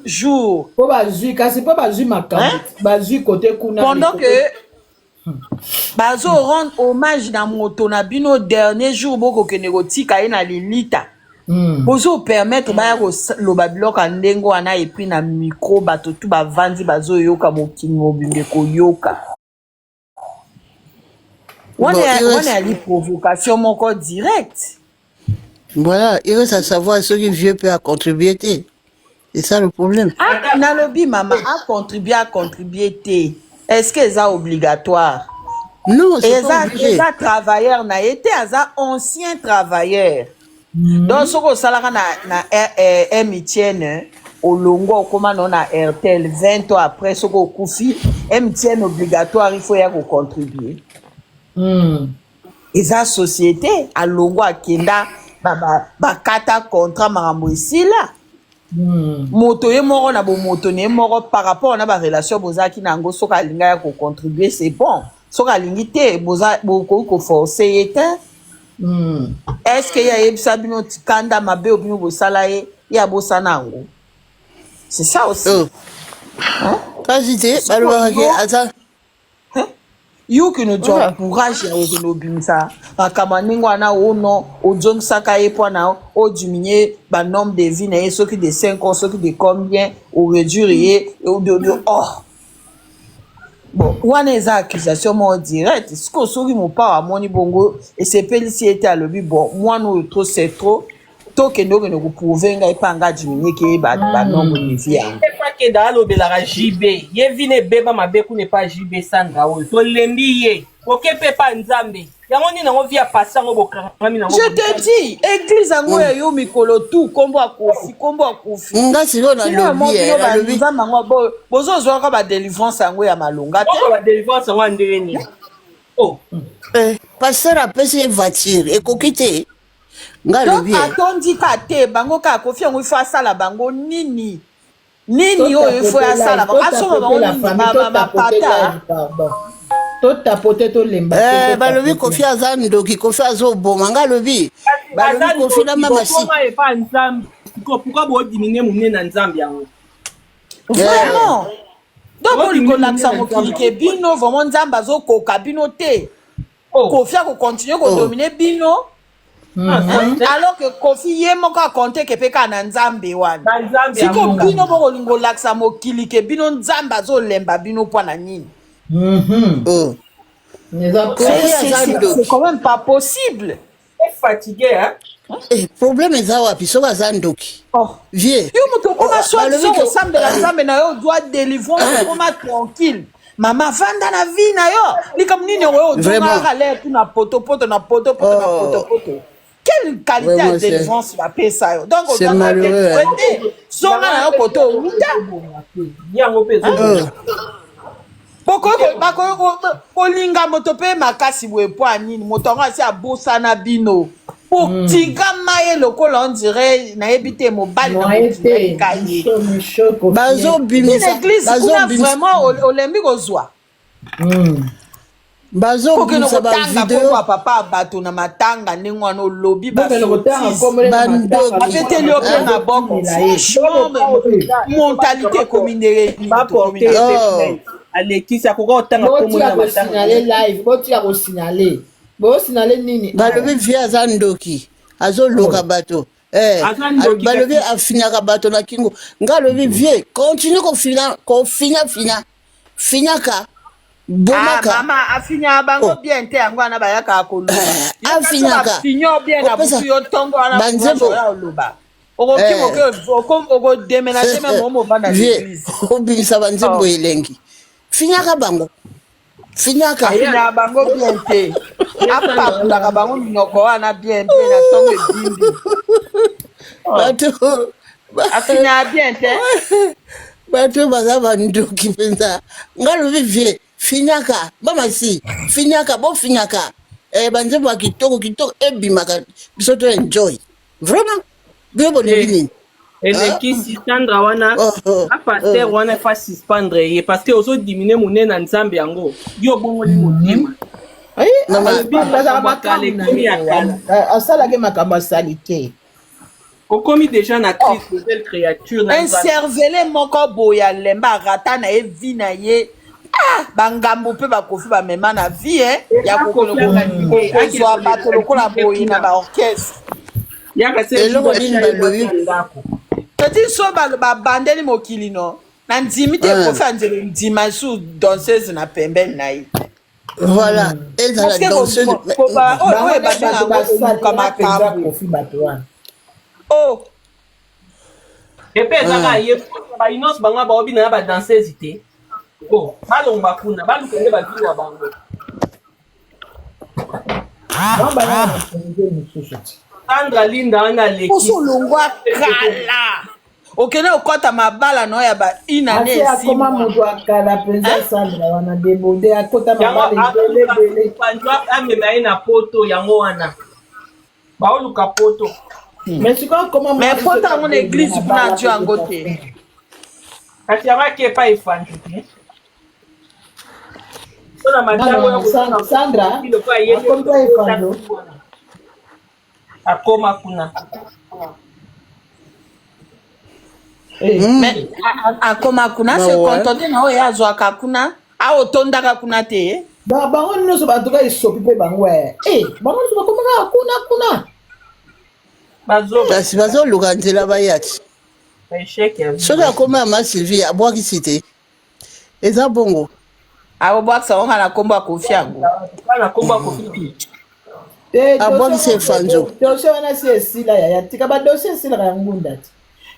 jour. Po bazui kasi po bazui makambo. Bazui côté kuna. Pendant que bazo rendre hommage na moto na bino dernier jour boko kenego tika na lilita. Bozo permettre ba lo babiloka ndengo wana et puis na micro bato tout ba vandi bazo yoka mokingo bimbe ko yoka. On est à la provocation mon corps direct. Voilà, il reste à savoir ce que vieux peut contribuer. C'est ça le problème. Ah, Nalobi maman a contribué. Est-ce que c'est obligatoire? Non, c'est pas obligé. Les travailleurs n'a été ancien travailleur. Donc ce que ça na MTN au longo comme on a RTL 20 ans après ce que Koufi MTN obligatoire il faut y avoir contribuer. Et ça société à longo à Kenda ba kata contrat marambo ici là. Moto ye moro na bo moto ne moro par rapport na ba relation bozaki na ngo soka linga ya ko contribuer c'est bon. Soka lingité boza boko ko forcer était. Est-ce que ya yebisa bino tikanda mabe obino bosala ye ya bosana ngo? C'est ça aussi. Hein? Quand j'étais baloba ke ata you qui nous donne courage ya okino bimsa makamaningo ana ono ojong saka ye pona o diminuer ba nombre de vie na ye ceux qui de 5 ans ceux qui de combien ou réduire ye de oh bon wana eza accusation mo direct ce que soki mo pa amoni bongo et c'est pelisi était à lobi bon moi nous trop c'est trop to ke ndoko ne ko prouver nga ipanga diminuer ke ba nombre de vie ya que dans l'obélara JB, ye vine beba mabeku ne pas JB Sandra o to lembi ye oke pepa nzambe yango ni nango via passer ngo bokanga mina ngo je te dis église ngo ya yo mikolo tout kombo akufi nga siko na lobi nzamba ngo bozo zo ka ba délivrance ngo ya malonga te ba délivrance ngo ndeni oh pasteur apesi voiture ekokite nga lobi atondi ka te bango ka kofi ngo ifa sala bango nini oyo ifo ya sala asoma bango pata to tapote to lemba balobi kofi aza ndoki kofi azoboma nga lobi balobi kofi na mama si pas nzambe pourquoi bo diminuer mon na nzambe yango vraiment donc on kolakisa mokilike bino vraiment nzambe azokoka bino te kofi ako continuer ko dominer bino alors que Kofi ye moko a compté que peka na nzambe wana si ko bino boko lingo laksa mokili ke bino nzamba zo lemba bino po na nini c'est quand même pas possible fatigué hein problème eza wapi soki aza ndoki vie yo moto koma choisi kosambela nzambe na yo doit délivrance koma tranquille mama vanda na vie na yo likam nini oyo ozongaka l'air tout na potopoto quelle qualité de délivrance va payer ça donc c'est malheureux zonga na yo koto yango pe boko kolinga moto pe makasi boye po anini moto ngo asi abosana bino pour tika maye lokola on dirait na ebité mobile na kaye bazo bimisa vraiment olembi kozwa bazo bimisa ba vidéo papa bato na matanga ndenge wana olobi bandeli ope na boko mentalité communée alekisa kokotanga komona matanga live botia ko signaler bo signaler nini balobi via za ndoki azoloka bato balobi afinyaka bato na kingo nga lobi vie continue finyaka bomaka mama afinya bango bien te yango na bayaka akolu afinyaka finyo bien na butu yo tongo na banzebo ya oluba oko déménager même au moment dans l'église obimisa banzebo elengi finyaka bango finyaka bango bien te apapulaka bango minoko wana bien te na tongo edindi bato afinya bien te bato baza bandoki mpenza nga lobi vie finyaka bamasi finyaka bo finyaka banzebo ya kitoko ebimaka biso to enjoy vraiment bio bolingi nini elekisi Sandra wana a pasteur wana fa suspendre ye parce que ozo diminuer monene na nzambe yango yo bongo li motema asalaki makambo asali te okomi déjà na crise nouvelle créature un cervelet moko boye alemba rata na ye vi na ye bangambo mpe bakofi bamema na vie ya kozwa bato lokola boye na baorchestre yaka se eloko nini balobi tedi so babandeli mokili no na ndimi te kofi anzela ndima su danseuse na pembeni na ye voilà ezala danseuse oyo ebabengaoluka makambo epe ezaka ye bainonso bango baobi na badanseuse te balongba kuna baluka nde bavi na bango Sandra Linda wana leki osolongwa kala okende okɔta mabala no ya baina ne akoma moto akala mpenza Sandra wana debonde akota mabala ebele amema ye na poto yango wana baoluka poto mais sikoyo akoma mais poto yango na église kuna atio yango te kasi yango akepa efandi te Sandra akompa efando akoma kuna akoma kuna se kontante na oyo azwaka kuna aotondaka kuna te bango nyonso batuka esopi mpe bango bango nyonso bakomaka kuna kasi bazoluka nzela bayati soki akoma ya ma Sylvie abwakisi te eza bongo abobwakisa ngo nga na nkombo ya kofi yango abwakisi efanzo dosie wana si esila yaya tika badosie esilaka ya ngunda ti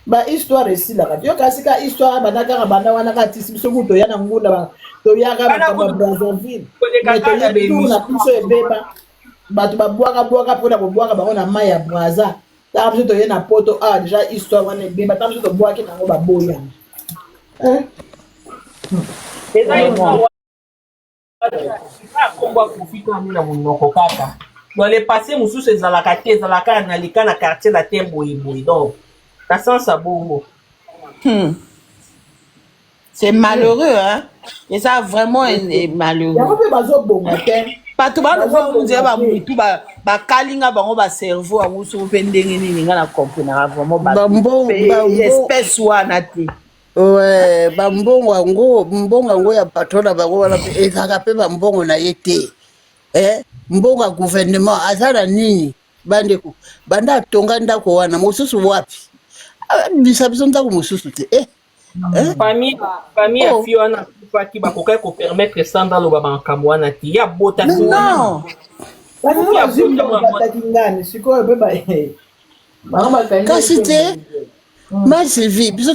bahistoire esilaka ti yo kasi ka histoire banda kaka banda wana ka tisi biso kutu toya na ngunda toyaka makambo ya Brazzaville toyetuna biso ebeba bato babwaka mpona kobwaka bango na mai ya Brazza taka biso toye na poto deja histoire wana ebeba taka biso tobwaki nango baboyana akombo akofika na monoko kaka dans le passé mosusu ezalaka te ezalaka na lika na quartier na te boyeboye donc na sens ya bongo c'est malheureux hein et ça vraiment est malheureux yango mpe bazobonga te bato balova nzela bamutu bakalinga bango bacerveau yango soko mpe ndenge nini nga na comprenaka vraiment espèce wana te ouais bambongo yango ya patron na bango wana ezalaka mpe bambongo na ye te mbongo ya gouvernement aza na nini bandeko banda atonga ndako wana mosusu wapi bisa biso ndako mosusu te famille ya fille wana akufaki bakokaki kopermettre Sandra aloba makambo wana te ya bota non kasi te ma Sylvie biso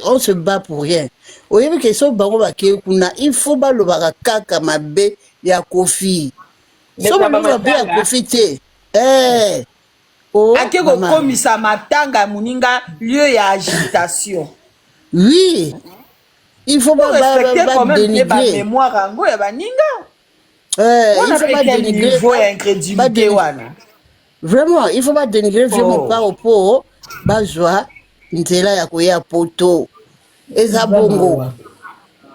on se bat pour rien oyebi ke so bango bakei kuna il faut balobaka kaka mabe ya kofi so balobi mabe ya kofi te ake kokomisa matanga ya moninga lieu ya agitation oui il faut badénigrer bamémoire yango ya baninga il faut badénigrer ya incrédulité wana vraiment il faut badénigrer vieux mopao po bazwa nzela ya koya poto eza bongo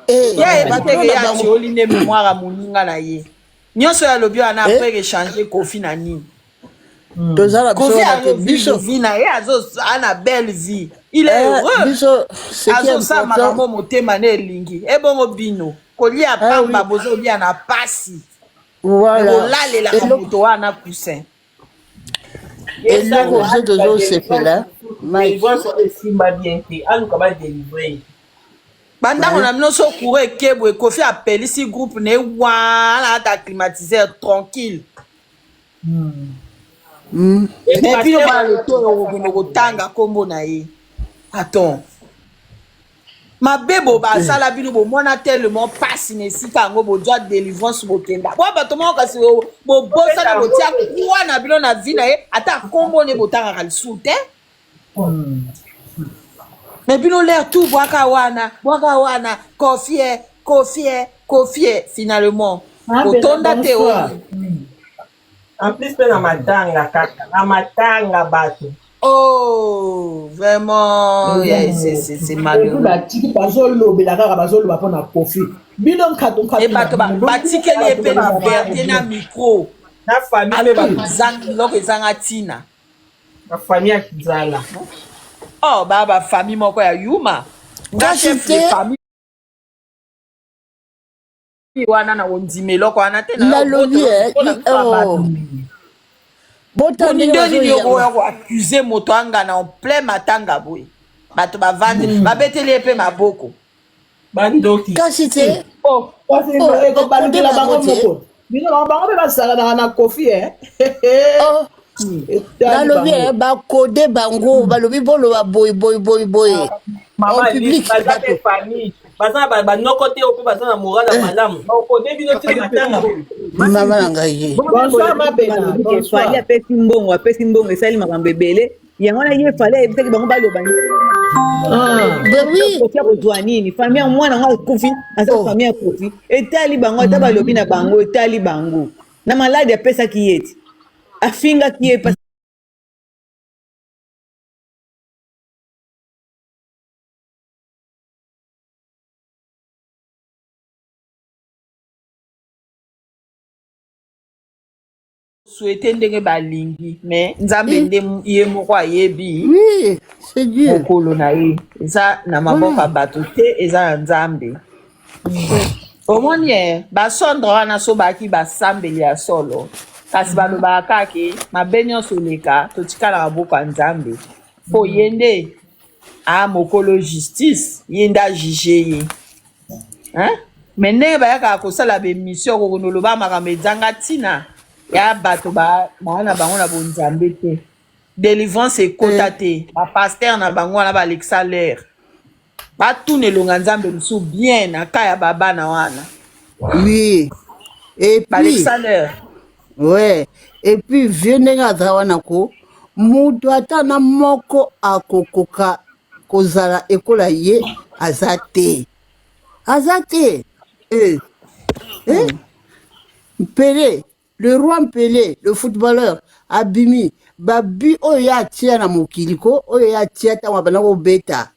ya ebateke ya tioli nde mémoire ya moninga na ye nyonso ya lobi wana apres échanger kofi na nini tozala biso vie na ye ana belle vie il est heureux azosala makambo motema na elingi ebongo bino kolia pamba bozolia na pasi kolalelaka moto wana coussin eloko ozo tozosepela esimba bien te aluka badelivre bandako na bino so courant ekebwe kofi apelisi groupe na ye wana ata climatiseur tranquille bino baletoyo kokende kotanga nkombo na ye aton mabebo basala bino bomona tellement pasi na esika yango bozwa délivrance bokenda po bato moko kasi bobosana botia kwa na bino na vi na ye ata nkombo ne botangaka lisusu te me bino l'air tout bwaka wana kofie finalement kotonda te oyo en plus mpe na matanga kaka na matanga bato vraiment c'est malheureux batiki bazolobela kaka bazoloba mpona kofi bino bato batikeli ye mpe liberté na micro na famille biloko ezanga ntina La famille à Kizala. Oh, baba famille moko ya Yuma. Nga chef de famille. Wana na ondimelo ko ana te na nalobi botani ndeni yoko ya ko accuser moto anga na en plein matanga boy. Bato bavandi babeteli epe maboko. Bandoki. kasi te ekobandela bango moko bino bango mpe basalanaka na kofi nalobi bakode bango balobi boloba boye Maman, public baza te famille. Baza banoko te opo baza na moral na malamu. Bakode bino te matanga. mama na ngai ye bonsoir mabena fali apesi mbongo esali makambo ebele yango wana ye fali ayebisaki bango baloba kofi akozwa nini famille ya mwana ngo akufi aza famille ya kofi etali bango ata balobi na bango etali bango na maladi apesaki ye ti afingaki ye souhaiter ndenge balingi mais nzambe nde ye moko ayebi oui c'est Dieu mokolo na ye eza na maboko ya bato te eza na nzambe omoni basondre wana so baki basambeli ya solo kasi balobaka kake mabe nyonso oleka totika na maboko ya nzambe mpo ye nde mokolo justice ye nde ajuge ye me ndenge bayakaka kosala bemission kokona oloba makambo ezanga ntina ya bato bawana bango na bonzambe te délivrance ekota te bapaster na bango wana balekisa lere batuna elonga nzambe mosusu bien na ka ya babana wana oui et puis balekisa lere ouais et puis vie ndenge aza wana ko mutu ata na moko akokoka kozala ekola ye aza te Pelé, le roi Pelé, le footballeur, abimi, babi oyo atia na mokiliko, oyo atia ta mabana ko beta.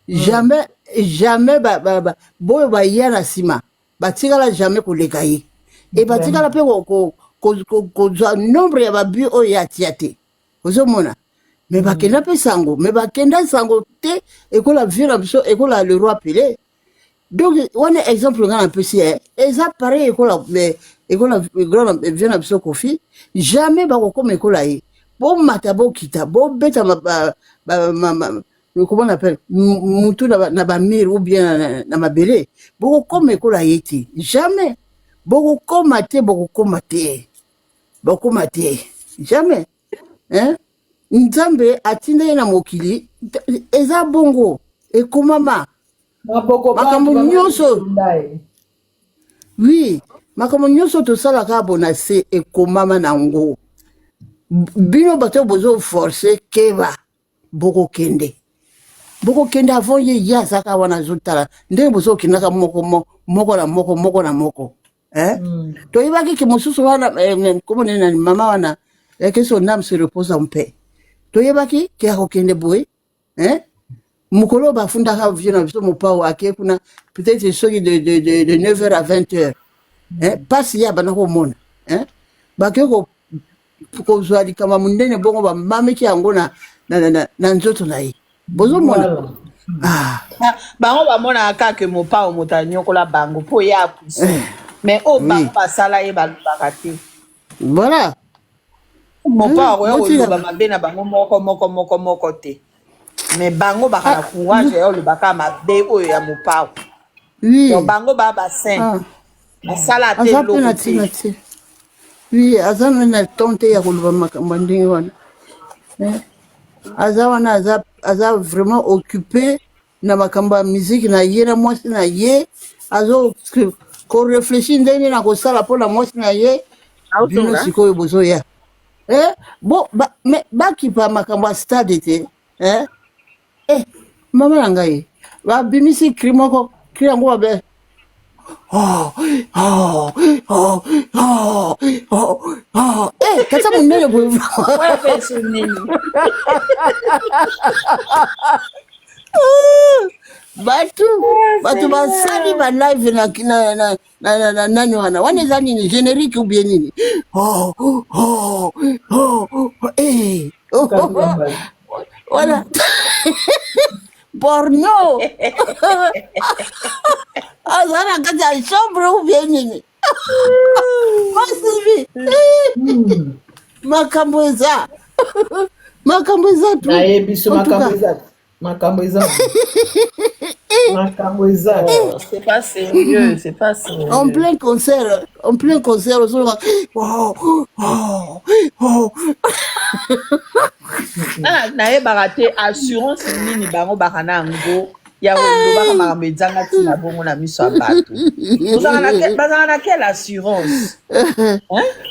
Jamais boyo ba yana sima. Batikala jamais koleka ye. Et batikala pe ko nombre ya babi oyo atia te. Ozomona. Mais bakenda pe sango, mais bakenda sango te ekola vira biso ekola le roi Pelé. Donc, on est exemple un peu si, et ça pareil, école vient à biso kofi, jamais ba comme école aïe. Bon matabo kita, bon beta comment on appelle, mutu na ba mire ou bien na ma belé. Bon comme école aïe ti, jamais. Bon comme mate, jamais. Hein? Nzambe atinda na mokili, eza bongo, et komama. Makambo nyonso oui makambo nyonso tosalaka bona se ekomama nango bino bato bozo forcer keba bokokende avant ye yazaka wana zotala ndenge bozokendaka moko na moko toyebaki ke mosusu wana komone na mama wana que son âme se repose en paix toyebaki ke akokende boye Mukolo bafundaka viena biso mopao ake kuna peut-être soki de 9h à 20h pasi ya bana ko mona bake ko zwali kama mundene bongo ba mameki yango na nzoto na ye bozo mona bango bamona kaka mopao motanyokola bango po ya pousse mais bango basala ye balobaka te voilà mopao oyo koloba mabe na bango moko te mais bango baka na courage ya olobaka mabe oyo ya mopao donc bango basain basala te eloko te oui aza na tonte ya koloba makambo ndenge wana aza wana aza vraiment occupé na makambo ya musique na ye na mwasi na ye azo koreflechir ndenge na kosala mpona mwasi na ye bino sikoyo bozoya bon bakipa makambo ya stade te mama na ngai babimisi cri moko cri yango babe kata monene boye bato basali balive na nani wana eza nini générique ou bien nini Voilà. Porno. Azana kata chambre ou bien nini. Masivi. Makambo eza. Makambo eza tu. Nayebiso makambo eza. Makambo eza. C'est pas sérieux, c'est pas sérieux. En plein concert, nayebaka te assurance nini bango baka na yango ya kolobaka makambo ezanga ntina bongo na miso ya bato bazanga na quelle assurance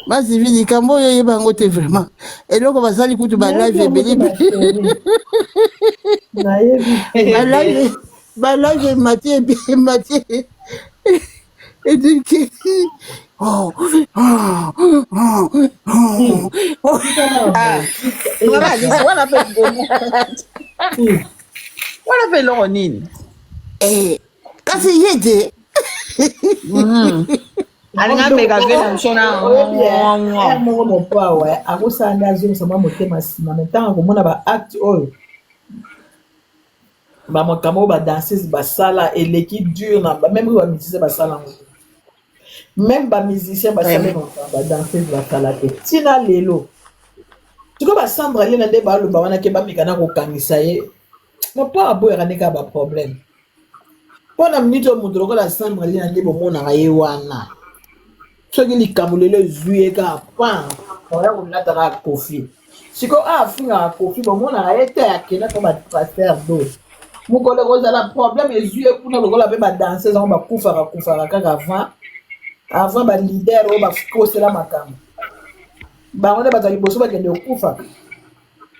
Masivi likambo oyo oyeba yango te vraiment eloko basali kutu balive ebele balive matie edike wana pe eloko nini kasi ye te alinga meka ve na miso na moko mopawa akosala nde azongisama motema nsima me ntango akomona baacte oyo bamakambo oyo badanseuse basala eleki dure na meme oyo bamusicien basala ngo même bamusicien basala badanseuse basala te ntina lelo sikoyo basandra lena nde baloba wana ke bameka na kokangisa ye mopa aboyaka nde kaka baproblème mpo na minute oyo moto lokola sandra lena nde bomonaka ye wana soki likambo lelo ezwi ye kaka pan oya kolata kaka kofi sikoyo afingaka kofi bomonaka ye te akenda mpo batraser do mokolo kozala problème ezwi ye kuna lokola mpe badanseuse yango bakufaka kaka avant balider oyo bakosela makambo bango nde baza liboso bakende okufaka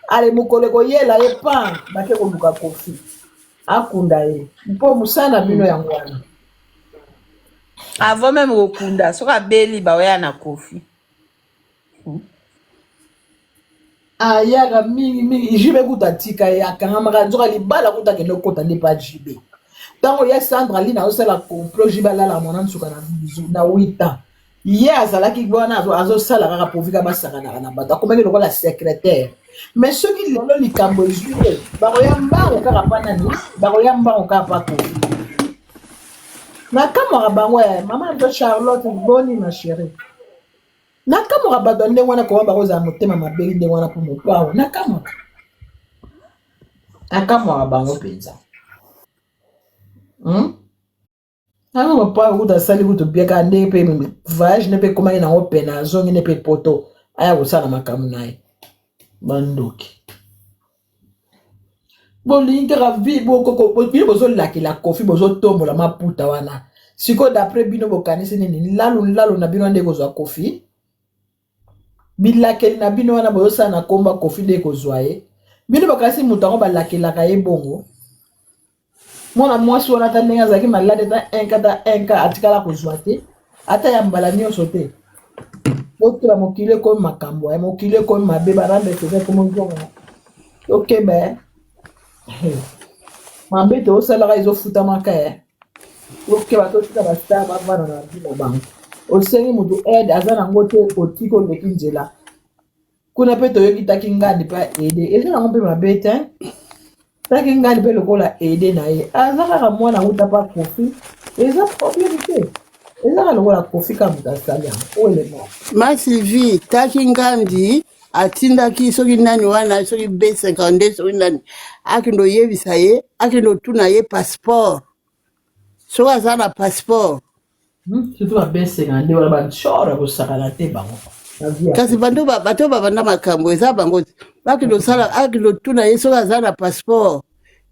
ale mokolo koyela ye pan bake koluka kofi akunda ye mpo mosala na bino yango wana avant même kokunda soki abeli baoya na kofi ayaka mingi jibe kuta tika ye akangamaka nzoka libala kuta akende okota nde pa jibe ntango ye sandra line azosala complot jibe alala mwana nsuka na 8 ans ye azalaki wana azosala kaka povika basakanaka na bato akomaki lokola secrétaire mais soki lelo likambo ezwi te bakoya mbango kaka mpa nani bakoya mbango kaka mpa kofi nakamwaka bango ya mama to Charlotte boni ma chérie nakamwaka bato ndenge wana koba bakozala motema mabeli ndenge wana mpo mopawa nakamwaka bango mpenza anga mopawa kuta asali kutu biaka nde mpe voyage nde mpe komaki nango pene azongi nde mpe poto aya kosala makambo na ye bandoki bolingi kaka bino bozolakela kofi bozotombola maputa wana sikoyo d'après bino bokanisi nini nlalu na bino nde kozwa kofi bilakeli na bino wana bozosala na komba kofi nde kozwa ye bino bakanisi moto yango balakelaka ye bongo mwana mwasi wana ata ndenge azalaki malade ata 1 ka atikala kozwa te ata ya mbala nyonso te otela mokili ekomi makambo ya mokili ekomi mabe barambeseza komonzongo okeba mabe te osalaka ezofutamaka ye okeba totika bastar bavanda na bino bango osengi motu aide aza nango te otika oleki nzela kuna mpe toyoki taki ngandi mpe aide eza nango mpe mabe te taki ngandi mpe lokola aide na ye aza kaka mwana auta mpa kofi eza problème te eza kaka lokola kofi ka moto asali yango oelema Masivi taki ngandi atindaki soki nani wana soki B52 soki nani akindo yebisa ye akindo tuna ye passeport soki aza na passeport surtout babesenga nde wana banshore kosakana te bango kasi bato bavanda makambo eza bango akindo sala akindo tuna ye soki aza na passeport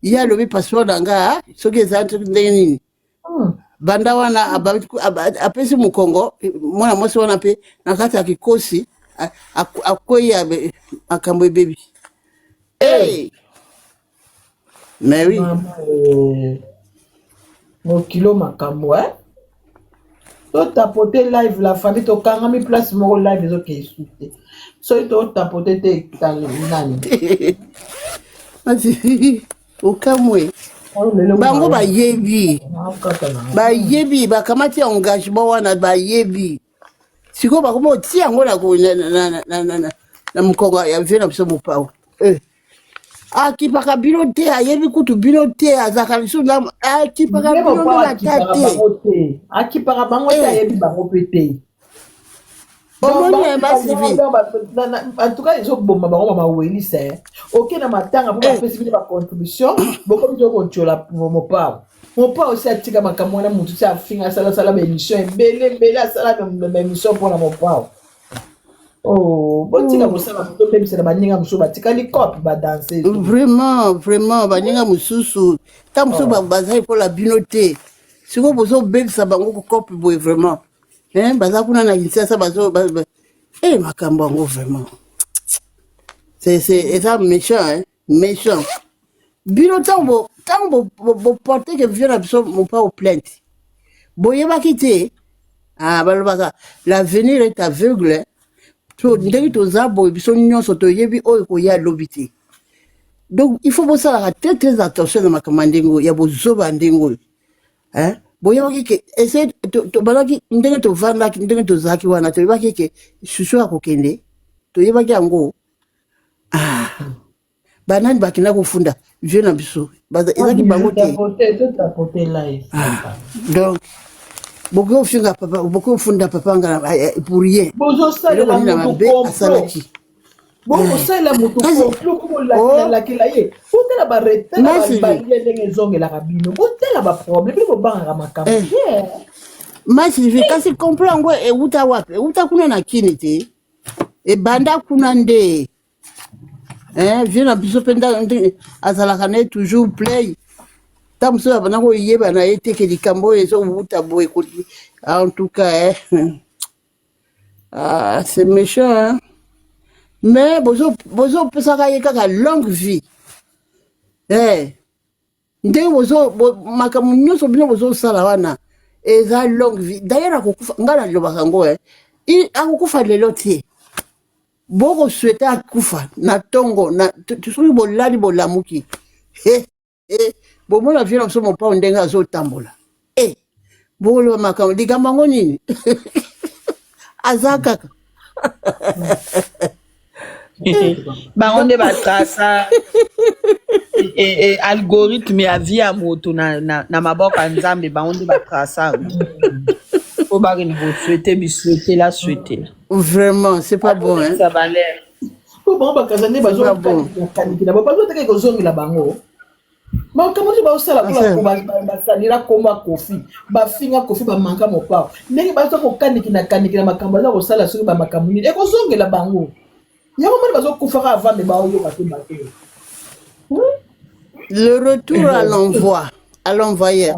ye alobi passeport na nga soki eza soki ndenge nini banda wana apesi mokongo mwana mwasi wana mpe na kati ya kikosi akwei makambo ebebi mais oui mokilo makambo totapote live la famille tokangami place moko live ezokei su te soki totapote te nani okamwe bango bayebi bakamati engagement wana bayebi sikoyo bakoma otia yango na mokongo ya vie na biso mopawa akipaka bino te ayebi kutu bino te azalaka lisusu na akipaka bino Même nde pas ata te akipaka bango te ayebi bango mpe te. omoni basivi En tout cas ezoboma bango bamawelisa oke na matanga mpo bapesi bino bacontribution bokomi tokontiola mopao osi atika makambo wana motu ti afinga asalasala baémission ebele asala baémission mpona mopao botika kosala moto obebisela baninga mosusu batikali cope badanse vraiment baninga mosusu ta mosusu bazali mpola bino te sikoyo bozobebisa bango kocope boye vraiment baza kuna na Kinshasa makambo yango vraiment c'est ça méchant bino ntango boporte ke vie na biso mopa au plainte boyebaki te balobaka l'avenir est aveugle so ndenge toza boye biso nyonso toyebi oyo koya lobi te donc il faut bosalaka très attention na makambo ndenge oyo ya bozoba ndenge oyo boyebaki ke ese tobalaki ndenge tovandaki ndenge tozalaki wana toyebaki ke susu akokende toyebaki yango banani bakenda kofunda vie na biso ezaki bango te donc bokofunda papa nga pour rien bozosalela moto asalaki bokosalela moto complot kobolakela ye botala baretala balie ndenge ezongelaka bino botala baproblème bino bobangaka makambo masivi kasi complot yango euta wapi euta kuna na kini te ebanda kuna nde vie na biso mpe azalaka na ye toujours play ta mosusu abanda koyeba na ye te ke likambo oyo ezowuta boye en tout cas c'est méchant mais bozopesaka ye kaka longue vie ndenge makambo nyonso bino bozosala wana eza longue vie d'ailleurs akokufa ngai nalobaka yango akokufa lelo te bokoswete akufa na ntongo soki bolali bolamuki bomona vie na biso mopao ndenge azotambola bokoloba makambo likambo yango nini aza kaka bango nde batrasa algorithme ya vie ya moto na maboko ya nzambe bango nde batrasa yango po bakende koswete biswetela swetela vraiment c'est pas bon ça valeur po bango bakaza nde bazokanikila bazoteke kozongela bango makambo nde baosala basalira komba kofi bafinga kofi bamanka mopao ndenge baza kokanikila makambo aza kosala soki bamakambo nini ekozongela bango yango moni bazokufaka avande baoyoka te bate le retour à l'envoyeur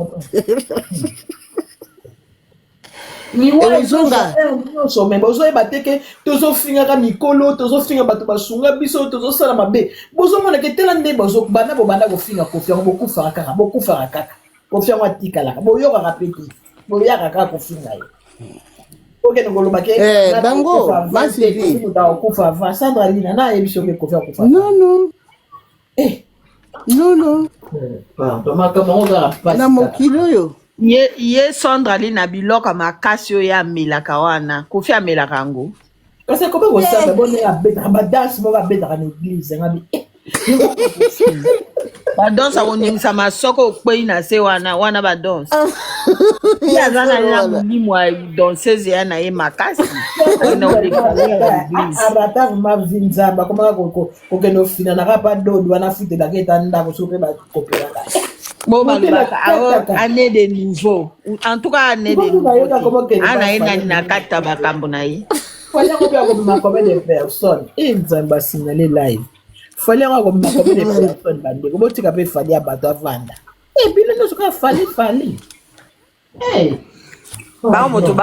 nyonso me bozoyeba te ke tozofingaka mikolo tozofinga bato basunga biso tozosala mabe bozomonaka etela nde bana bobanda kofinga kofi yango bokufaka kaka kofi yango atikalaka boyokaka pe te boyaka kaka kofinga ye okende kolobaki bango masivi okufa avant Sandra Lina nayebi soki kofi akufa non makambo yango kaka pasi na mokili oyo ye Sandra Lina biloko makasi oyo amelaka wana kofi amelaka yango kasi kope kosala bone abetaka badanse moko abetaka na eglize ngabi badanse akondimisa masoko okpei na se wana badanse ye aza na ye na molimo ya danseuse ya na ye makasi abata mavi nzambe akomaka kokende ofinanaka pa dodo wana afutelaka eta ndako soki mpe bakopelaka bo balobaka année de nouveau en tout cas année de nouveau ana ye nani na kati ya makambo na ye faliango mpe akomema combien de personnes nzambe asignale live faliango akomema combien de personnes bandeko botika mpe fali ya bato avanda bino nyonso kaka fali bao moto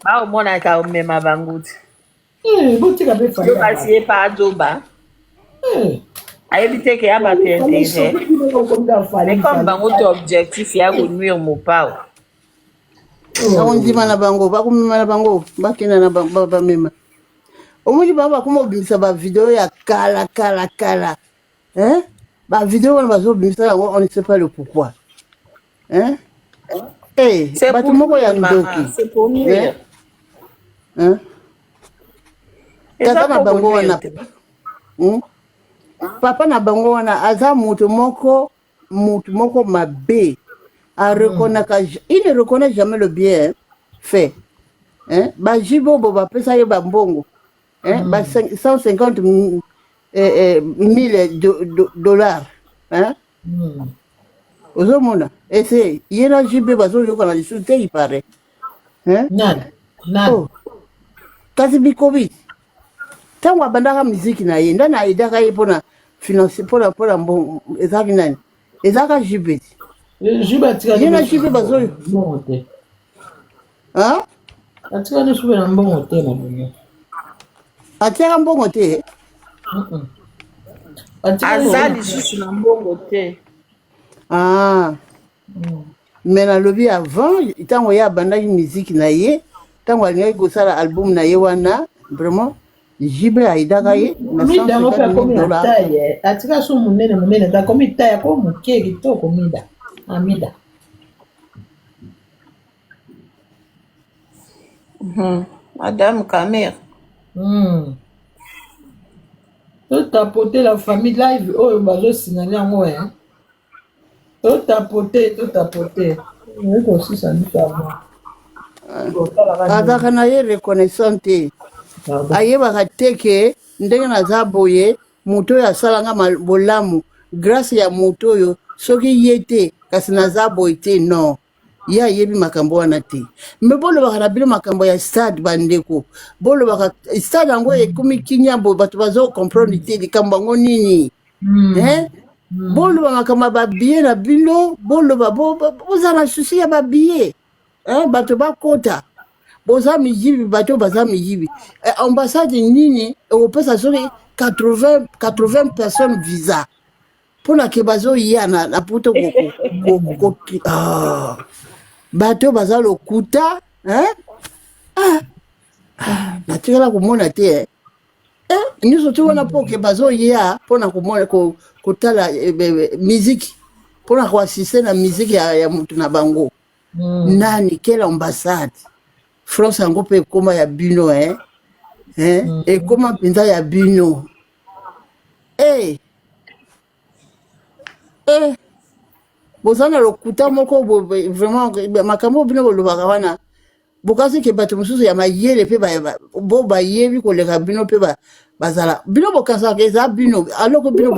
baomonaka omema bango te botika mpe fali kasi ye pa azoba ayebi te ke ya bato intérêt mais comme bango te objectif ya konuire mopao akondima na bango bakomema na bango bakenda na bamema omoni bango bakoma obimisa bavideo ya kala bavideo wana bazobimisa yango on ne sait pas le pourquoi bato moko ya ndoki kaka na bango wana papa na bango wana aza mutu moko mabe il ne reconnaît jamais le bien fait hein bajibo bo bapesa ye bambongo hein ba 150 000 dollars hein ozomona ese yena jibe bazoyoka na lisusu te il paraît hein nani kasi bikobi ntango abandaka miziki na ye ndani ayedaka ye mpona finance mpona mbongo ezalaki nani ezalaka jibe ye na jibe bazoyo atikani supe na mbongo te na bongo atiaka mbongo te aza lisusu na mbongo te me nalobi avant ntango ye abandaki miziki na ye ntango alingaki kosala album na ye wana vraiment jibe ayidaka ye na $150 atika so munene takomi taya ko moke kitoko amida Madame Camère. Tapoter la famille live oyo bazosingali yango tapoter azaka na ye reconnaissant te ayebaka te ke ndenge naza boye moto oyo asalanga bolamu grâce ya moto oyo soki ye te kasi naza boye te non ye ayebi makambo wana te me bolobaka na bino makambo ya stade bandeko bolobaka stade yango ekomi kinyambo bato bazocomprendre te likambo yango nini boloba makambo ya babiye na bino boloba boza na susi ya babiye bato bakota boza miyibi bato baza miyibi ambassade nini ekopesa soki 80 personnes visa mpona ke bazoya na poto bato baza lokuta natikala komona te nyonso ti wana mpo ke bazoya mpona komona kotala miziki mpona koasiste na miziki ya motu na bango nani quelle ambassade France yango mpe ekoma ya bino ekoma mpenza ya bino boza na lokuta moko vraiment makambo bino bolobaka wana bokasi ke bato mosusu ya mayele mpe bayebi koleka bino mpe bazala bino bokasaka eza bino aloko bino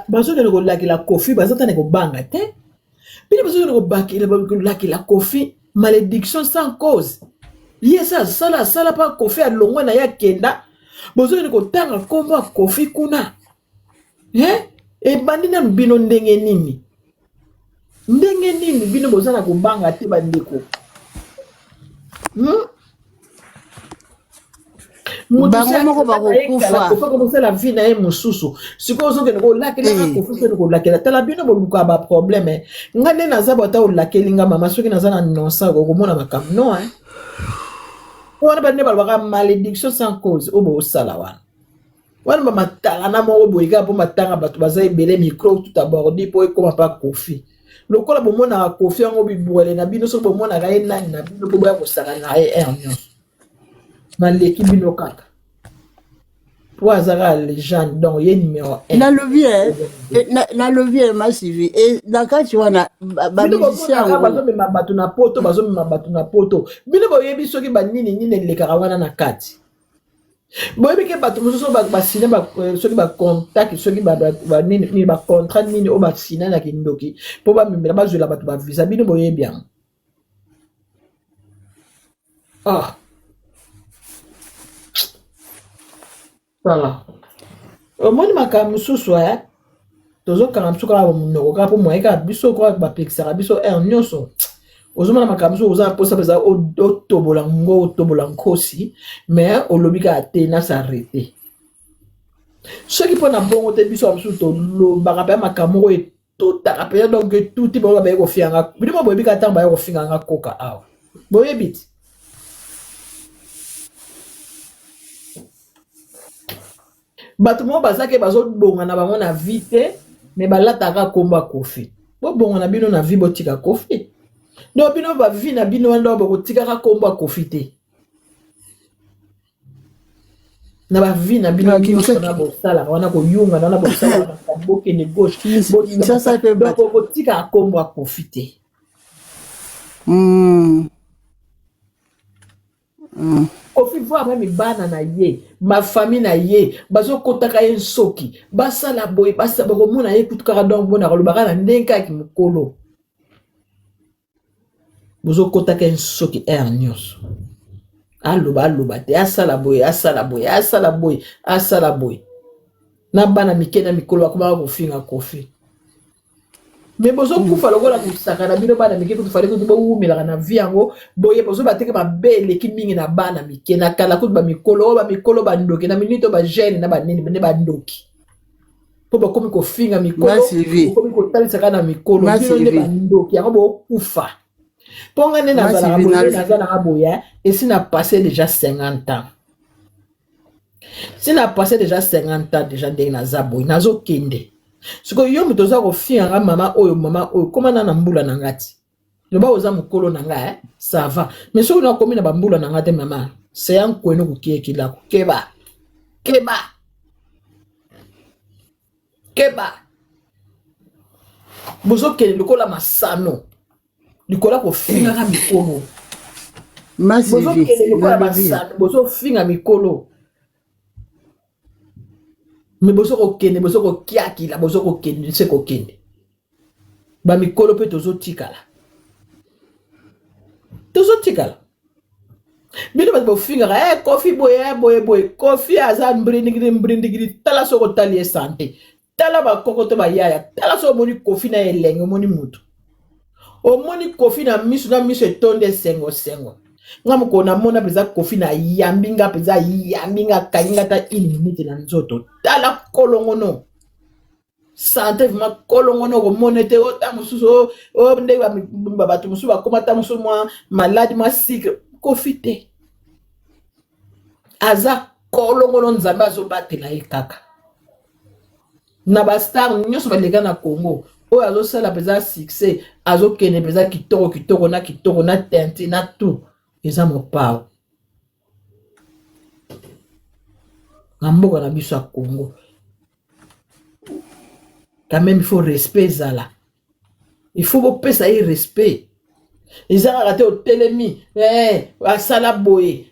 bazokende kolakela kofi bazotane kobanga te bino bazokende kolakela kofi malédiction sans cause ye sala pa kofi alongwa na ye akenda bozokende kotanga nkombo ya kofi kuna ebandi nanu bino ndenge nini bino boza na kobanga te bandeko bango moko bakokufakosala vi na ye mosusu sikoyo ozokende kolakelaka kofi kolakela tala bino boluka baproblème nga nde naza bata olakeli nga mama soki naza na nonsa kokomona makambo no wana bande balobaka malédiction sans cause oyo boosala wana bamatala na moko boyika mpo matanga bato baza ebele micro tout abordi mpo ekoma mpa kofi lokola bomonaka kofi yango bibwele na bino soki bomonaka ye nani na bino mpo boya kosaka na ye nyonso naleki bino kaka po azaka légende donc ye numéro 1 nalobi masivi na kati wana bazomema bato na poto bino boyebi soki banini elekaka wana na kati boyebi ke bato mosusu basine soki bacontact soki bacontrat nini oyo basine na kindoki mpo bamemela bazwela bato bavisa bino boyebi yango voilà omoni makambo mosusu tozokanga mosusu kaka monoko kaka mpo moye kaka biso kaka bapekisaka biso nyonso ozomona makambo mosusu oza na mposa mpeza otobola ngo otobola nkosi mais olobi kaka te nasarete soki mpo na mbongo te biso mosusu tolobaka mpe makambo moko etotaka mpenza donc etuti bango baye kofinganga bino mo boyebi kaka ntango baye kofinganga koka awa boyebi ti bato moko bazake bazobonga na bango na vi te me balataka komba kofi bobonga na bino na vi botika kofi donc bino bavi na bino wana bokotikaka komba kofi te na ba vie na bino nyonso na bosala wana koyunga na bosala na boke ne gauche ça peut battre botika akombo akofite Kofi voit même bana na ye ma famille na ye bazo kotaka ye soki basala boy basa bakomona ye kutuka donc bona kolobaka na ndenka ki mukolo bozo kotaka ye soki nyonso aloba te asala boy na bana mikena mikolo akoma kofinga kofi mais bozo kufa lokola kusaka na bino bana mike kutufale kutu bo umela na vie yango boye bozo bateke mabele ki mingi na bana mike na kala kutu ba mikolo ba ndoki na minito ba jeune na ba nini ne ba ndoki po ba komi ko finga mikolo komi ko talisa kana mikolo bino ne ba ndoki yango bo kufa ponga ne na zala boye na zala boya et si na passé déjà 50 ans si na passé déjà 50 ans déjà de na zaboy nazo kende siko yo mutoza ko finga mama oyo koma na mbula na ngati loba oza mukolo na nga ça va mais soko na komi na bambula na ngate mama c'est un kweno kukieki la keba bozo kele lokola masano likola ko finga ka mikolo bozo kele lokola masano bozo finga mikolo mais bozo ko kende bozo ko kiaki la bozo ko kende se ko kende ba mikolo pe tozo tikala bino ba bo finga kofi boye kofi aza mbrindigiri tala soko tali santé tala ba kokoto ba yaya tala so moni kofi na elenge moni mutu o moni kofi na misu etonde sengo ngam ko na mona peza kofi na yambinga kanyinga ta 1 minute na nzoto tala kolongono santé vraiment kolongono ko monete o tamususo o nde ba batu musu ba komata musu moi malade ma sikre kofi te aza kolongono nzamba zo batela kaka na ba star nyonso ba lega na Congo o azo sala peza succès azo kene peza kitoko na tente na tout eza mopao na mboka na biso ya Congo. Quand même il faut respect zala, il faut vous payer respect. Ils ont raté au télémi asala boye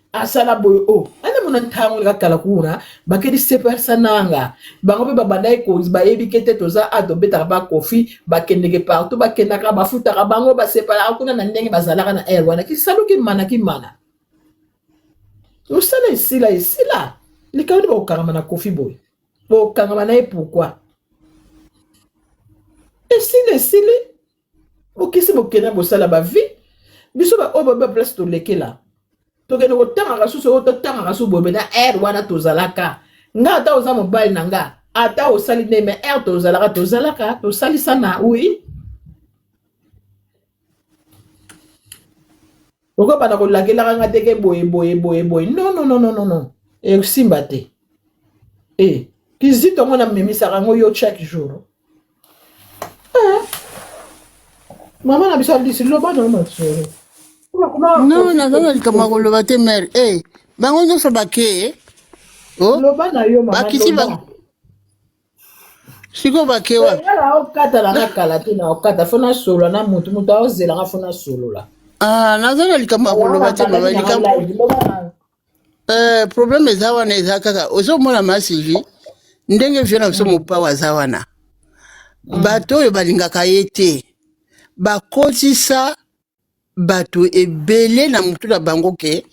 oh ana mona ntango ka kala kuna bakedi seper sananga bango be babandai ko bayebi kete toza adobeta ba kofi bakendeke partout bakendaka bafuta ka bango ba separa kuna na ndenge bazalaka na wana ki saluki mana usala isila likawni ba okanga na kofi boy bo okanga na pourquoi esile okisi bokena bosala ba vie biso ba oba place to lekela to kene ko tanga kasuso to tanga kasu bobe na wana tozalaka nga ata oza mobile nanga ata osali neme tozalaka to sali sana oui oko bana ko lakela nga teke boye non e simba te kizito ngona memisa rango yo chaque jour Maman a besoin de dire le bas dans ma soeur. Non, nazana likama koloba te mère. Bango nyoso bake. Oh. Le bas na yo maman. Bakisi ba. Siko bake wa. Yala okata la kala te na okata fona solo na mutu ozela nga fona solo la. Nazana likama koloba te mama likama. Problème ezawa na ezakaka. Ozo mona masivi. Ndenge viona biso mopa wa zawana. Bato oyo balingaka ye te bakotisa bato ebele na mutu na bango ke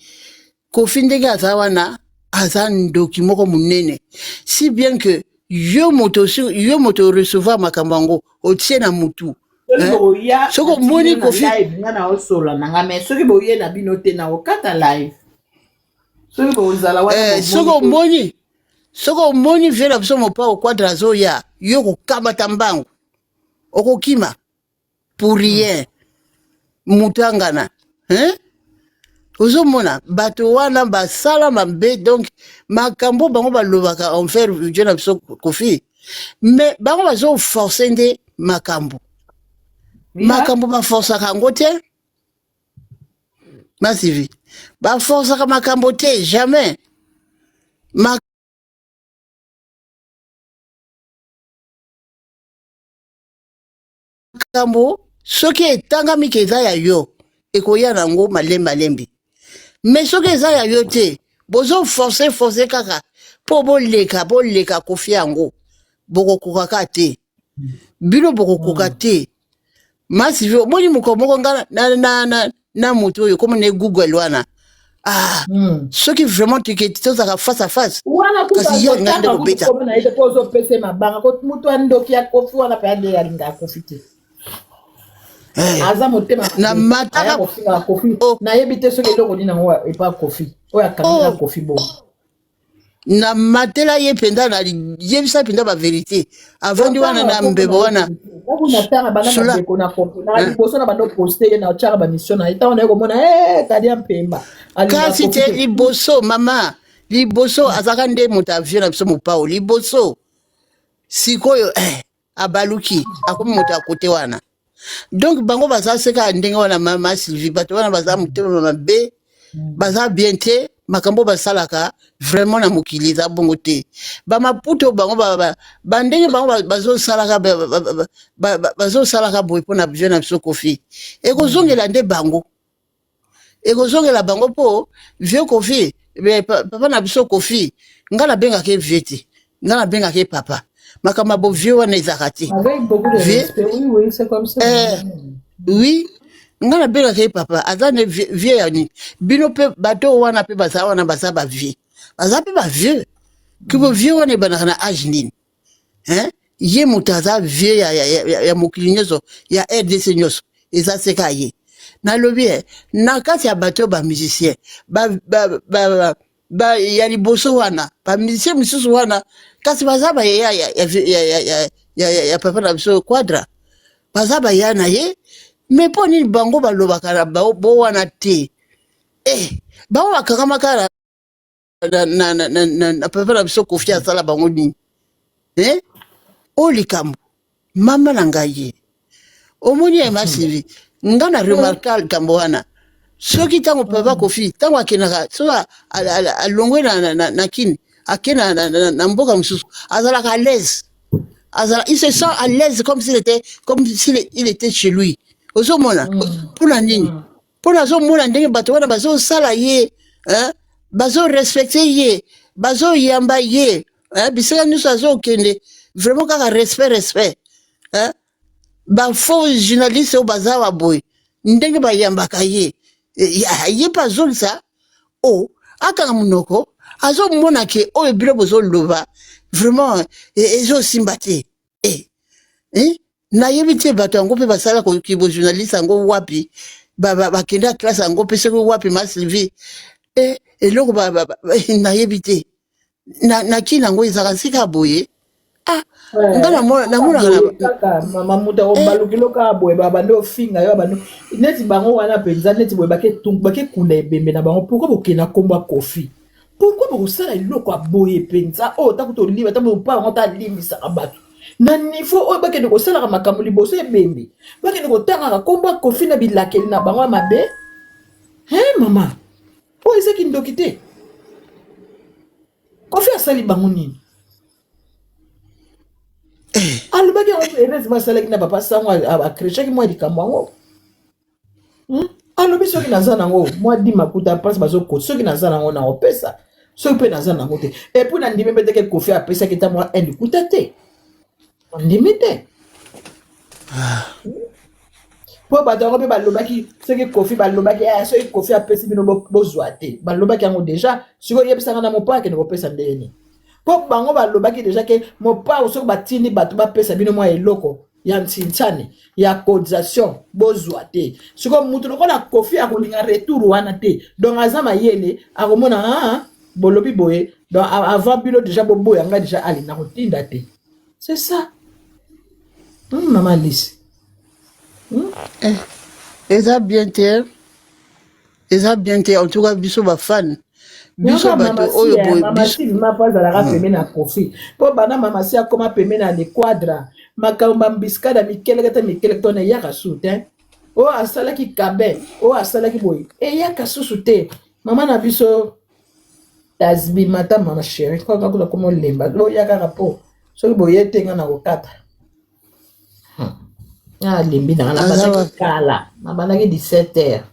Kofi ndenge aza wana aza ndoki moko munene si bien que yo moto recevoir makambo yango otie na mutu soko moni Kofi ngana osola nanga mais soki boye na bino te na okata live soki bozala wana soko moni vela biso mopa okwadra zoya yo kokabata mbangu okokima pour rien mutangana ozomona bato wana basala mabe donc makambo bango balobaka envers Dieu na biso Kofi mais bango bazo forcer nde makambo baforçaka yango te masivi baforçaka makambo te jamais makambo soki etangami ke eza ya yo ekoya nango malembi mais soki eza ya yo te bozo force kaka po boleka kofi yango bokokokaka te bino bokokoka te masi vyo moni moko nga na moto oyo comme ne Google wana soki vraiment tozaka face à face kasi ye nga nde kobeta aza motema na mataka kofi nayebi te soki eloko nini yango epa kofi oyo akangaka kofi bo na matela ye mpenza na yebisa mpenza baverité avandi wana na mbebo wana natanga bana na ndeko na kofi na liboso na bando poste ye na otyaka bamission na ye ntango naye komona Kadia Mpemba kasi te liboso mama liboso azalaka nde moto avie na biso mopao liboso sikoyo abaluki akomi moto akote wana donc bango baza seka ndenge wana mama Sylvie bato wana baza motema mabe baza bien te makambo basalaka vraiment na mokili eza bongo te bamaputo bango bandenge bango bazosalaka boye mpo na biso na biso kofi ekozongela nde bango ekozongela bango mpo vieux kofi papa na biso kofi nga nabengaka vie te nga nabengaka papa makambo bo vieux wana ezaka te oui nga nabengaka papa aza ne vieux ya nini bino mpe bato wana mpe baza wana baza bavie baza mpe bavieux kibo vieux wana ebanaka na age nini ye moto aza vieux ya mokili nyonso ya RDC nyonso eza seka ye nalobi na kati ya bato bamusicien ya liboso wana bamusicien misusu wana kasi baza baya ya papa na biso Quadra baza baya na ye mais mpo nini bango balobaka na bo wana te bango bakakamaka na papa na biso Kofi asala bango nini o likambo mama na ngai ye omoni ya masivi nga na remarka likambo wana soki ntango papa Kofi ntango akendaka so alongwe na kini ake na mboka mosusu azalaka à l'aise il se sent à l'aise comme s'il était chez lui ozomona mpona nini mpona azomona ndenge bato wana bazosala ye bazorespecte ye bazoyamba ye bisika nyonso azokende vraiment kaka respect bafaux journaliste oyo baza baboye ndenge bayambaka ye ye mpe azolisa akanga monoko azomona ke oyo bino bozoloba vraiment ezosimba te nayebi te bato yango mpe basala kokibo journaliste yango wapi bakende classe yango mpe soki wapi ma Sylvie eloko nayebi te nakini yango ezaka sika boye nga namonaka mamuta obalukilo kaka boye babande ofinga yo babande neti bango wana mpenza neti boye bakekunda ebembe na bango pourkui bokenda komba Kofi pourkui bokosala eloko ya boye mpenza oyo takuta oliba ta mopa yango ta alimbisaka bato na niveau oyo bakende kosalaka makambo liboso ebembe bakende kotangaka komba Kofi na bilakeli na bango ya mabe mama oyo ezaki ndoki te Kofi asali bango nini alobaki yango erese basalaki na papa sango akrechaki mwa likambo yango alobi soki naza nango mwa di makuta place bazokoti soki naza nango na opesa soki mpe naza nango te epui na ndimi mpe teke Kofi apesaki ta mwa likuta te ndimi te mpo bato yango mpe balobaki soki Kofi balobaki soki Kofi apesi bino bozwa te balobaki yango deja sikoyo yebisanga na mopa akende kopesa ndeni mpo bango balobaki deja ke mopao soki batindi bato bapesa bino mwa eloko ya ntintiane ya cotisation bozwa te sikoyo mutu lokola Kofi akolinga retour wana te donc aza mayele akomona bolobi boye donc avant bino deja boboya nga deja alinga kotinda te c'est ça mama Lise eza bien te en tout cas biso bafan biso bato oyo boye biso mama azalaka pembeni na Kofi mpo bana mama si akoma pembeni na Quadra makambo mbiskada mikelekata mikelekata na yaka su te oyo asalaki kabe oyo asalaki boye eyaka susu te mama na biso tasbi mata mama chéri kaka kula komo lemba oyaka po soki boye te nga na kokata Ah, limbi na la Azawa. bandaki kala. Na bandaki 17h.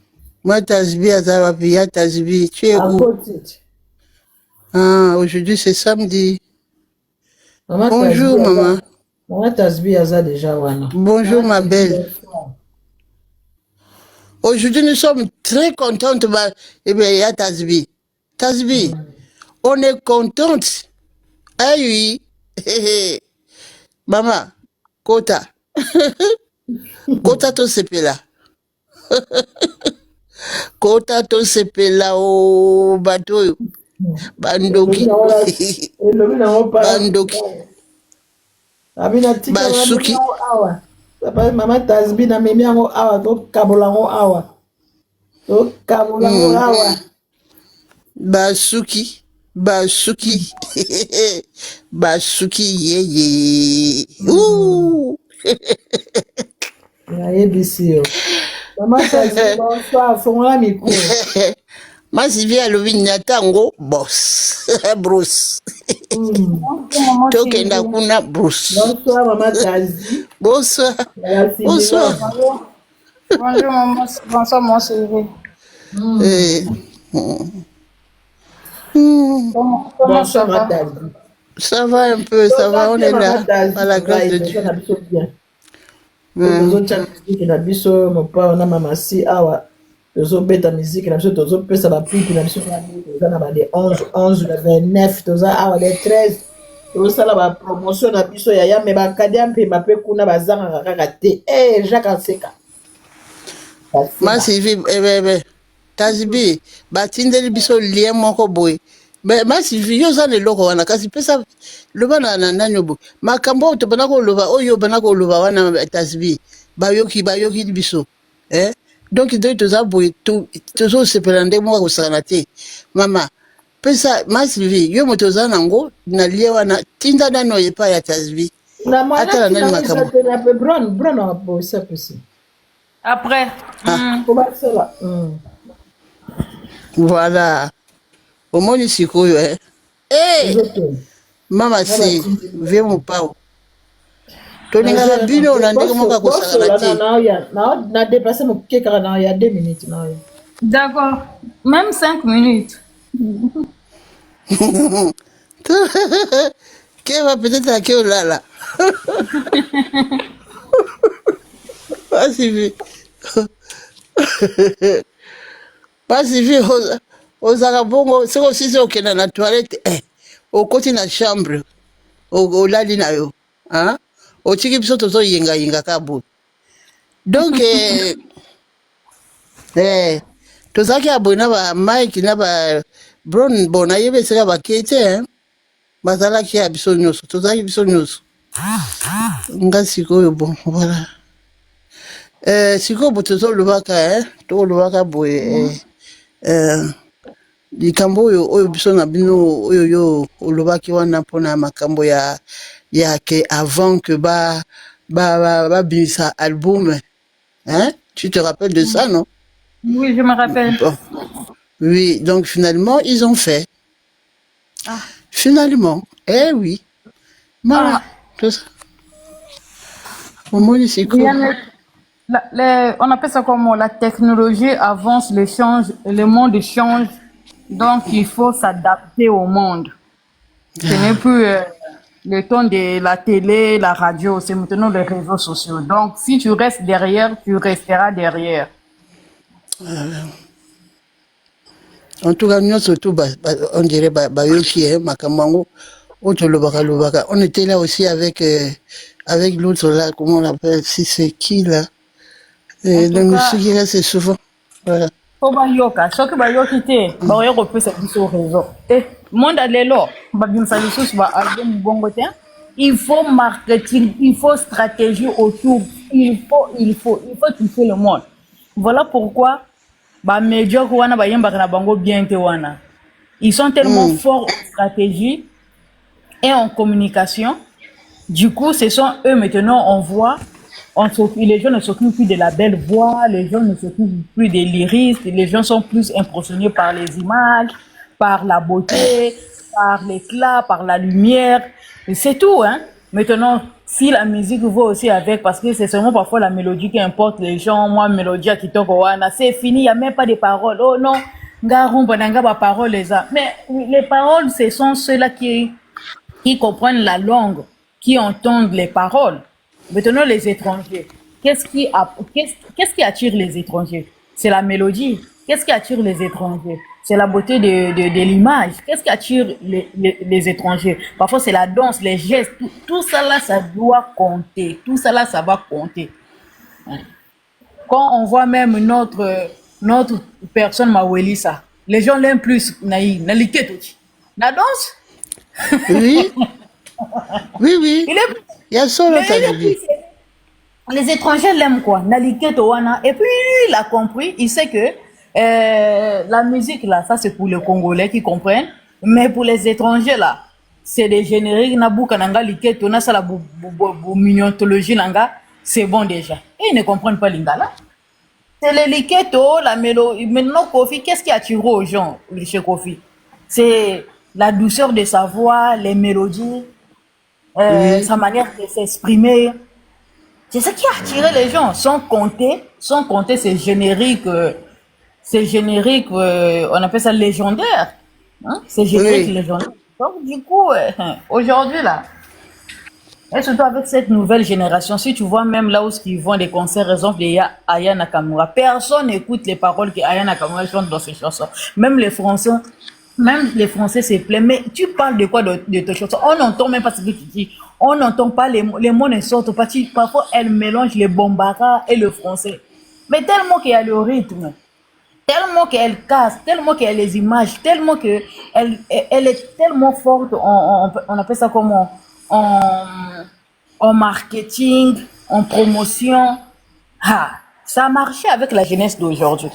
Moi, Tasbi, Azawa, Pia, Tasbi. Tu es À où? côté. Ah, aujourd'hui, c'est samedi. Maman Bonjour, Tasbi maman. aza. Maman Tasbi aza déjà wana. Bonjour, Maman ma Tasbi belle. bonsoir. Aujourd'hui, nous sommes très contentes. Eh bien, il y a Tasbi. Tasbi, on est contente. Ah oui. Maman, Kota. Kota to sepela. Kota to sepela o bato. Bandoki. Elobi na ngo para. Bandoki. Abina tika Basuki. ngo awa. Papa Maman Tasbi na memi ngo awa to kabola ngo awa. To kabola ngo awa. Basuki. Basuki. Basuki yeye. Ouh. Na ABC yo. Maman Tasbi bonsoir, fongola micro. Ma Sylvie alobi nyatango boss. Bruce. Bonjour, maman Tokenda Sylvie. kuna Bruce. Bonsoir Maman Tasbi. Bonsoir. La Sylvie. Bonsoir. Bonjour. Bonjour, maman. Bonsoir, maman Sylvie. Eh, Comment ça Bonsoir Maman va? Tasbi. ça va un peu, ça va, on est là, par la grâce de Dieu. tozotya miziki na biso mopao na mamasi awa tozobeta miziki na biso tozopesa bapipi na biso toza na bale 11 na 29 toza awa le 13 tozosala bapromotion na biso ya yame bakadi ya mpema mpe kuna bazangaka kaka te jacques aseka Ma Sylvie, Tasbi, batindeli biso lien moko boye. Ma Sylvie, yo za leloko wana kasi pesa loba na nani obo. Makambo to banako loba oyo banako loba wana Tasbi. Bayoki biso. Donc toza boye tozo sepelande mo ko sana te. Mama, pesa ma Sylvie, yo moto za nango na lien wana tinda nano yepa ya Tasbi. na mwana Atala nani makambo. na pe bron a bosa pesi Après, ko basala Voilà. Omoni sikoyo Mama si, viens mon pao. Toninga bino na ndenge moka ko sala te. na dépassé moke kaka na ya 2 minutes na yo d'accord. Même 5 minutes. Qui va peut-être à qui on là. Pas si vite. Pas si vite. Ozaka bongo, c'est aussi ça okena na toilette. Okoti na chambre. Olali na yo. Hein? Otiki biso tozo yenga kabo. Donc tozaki abona ba Mike na ba Brown bona yebe seka ba kete hein. Bazala ki abiso nyoso. Tozaki biso nyoso. Nga sikoyo bon, voilà. Sikoyo botozo lubaka hein. To lubaka boye likambo oyo biso na bino oyo yo olobaki wana mpona makambo ya ke avant que ba bimisa album hein, tu te rappelles de ça non? Oui, je me rappelle. Bon. Oui, donc finalement ils ont fait finalement oui voilà tout ça au moins c'est cool. On appelle ça comment? La technologie avance, le monde change. Donc, il faut s'adapter au monde. Ce n'est plus le temps de la télé, la radio, c'est maintenant les réseaux sociaux. Donc, si tu restes derrière, tu resteras derrière. En tout cas, nous surtout, on dirait, Makamango, on était là aussi avec l'autre là, comment on l'appelle, si c'est qui là? Le monsieur qui reste souvent. Voilà. Faut bayoka, ce que bayoki te, bayoka peut s'appuyer sur réseau. Et monde à l'élo, babimsa lissus ba album bongo te. Il faut marketing, il faut stratégie autour, il faut toucher le monde. Voilà pourquoi ba médias wana ba yemba na bango bien te wana. Ils sont tellement forts en stratégie et en communication. Du coup, ce sont eux maintenant on voit. Les gens ne s'occupent plus de la belle voix, les gens ne s'occupent plus des lyristes, les gens sont plus impressionnés par les images, par la beauté, par l'éclat, par la lumière. C'est tout, hein. Maintenant, si la musique va aussi avec, parce que c'est seulement parfois la mélodie qui importe les gens, moi, mélodie à Kitoko Wana, c'est fini, il n'y a même pas de paroles. Oh non, Ngarumba Nanga, ba parole les a. Mais les paroles, ce sont ceux-là qui comprennent la langue, qui entendent les paroles. Maintenant, les étrangers. Qu'est-ce qui attire les étrangers? C'est la mélodie. Qu'est-ce qui attire les étrangers? C'est la beauté de l'image. Qu'est-ce qui attire les étrangers? Parfois, c'est la danse, les gestes. Tout ça là, ça doit compter. Tout ça là, ça va compter. Quand on voit même notre personne Mawelisa, les gens l'aiment plus. La danse, Oui, oui. il est Il y a ça, Mais t'as il est dit. plus- les étrangers l'aiment quoi, Naliketo wana. Et puis lui, il a compris, il sait que la musique là, ça c'est pour les Congolais qui comprennent, mais pour les étrangers là, c'est des génériques nabuka nanga liketo na sala mignotologie nanga, c'est bon déjà. Et ils ne comprennent pas lingala. C'est les liketo, la mélodie. Maintenant Kofi, qu'est-ce qui attire aux gens chez Kofi? C'est la douceur de sa voix, les mélodies, Oui. sa manière de s'exprimer. C'est ça qui a attiré les gens, sans compter ces génériques, on appelle ça légendaire. Hein? Ces génériques Oui. légendaires. Donc, du coup, aujourd'hui, là, et surtout avec cette nouvelle génération, si tu vois même là où ils vont des concerts, par exemple, il y a Aya Nakamura, personne n'écoute les paroles que Aya Nakamura chante dans ses chansons. Même les Français se plaignent. Mais tu parles de quoi de tes chansons? On n'entend même pas ce que tu dis. On n'entend pas les mots ne sortent pas. Parfois, elle mélange les bombara et le français. Mais tellement qu'il y a le rythme, tellement qu'elle casse, tellement qu'il y a les images, tellement qu'elle elle est tellement forte, on appelle ça comment? En, en marketing, en promotion. Ah, ça a marché avec la jeunesse d'aujourd'hui.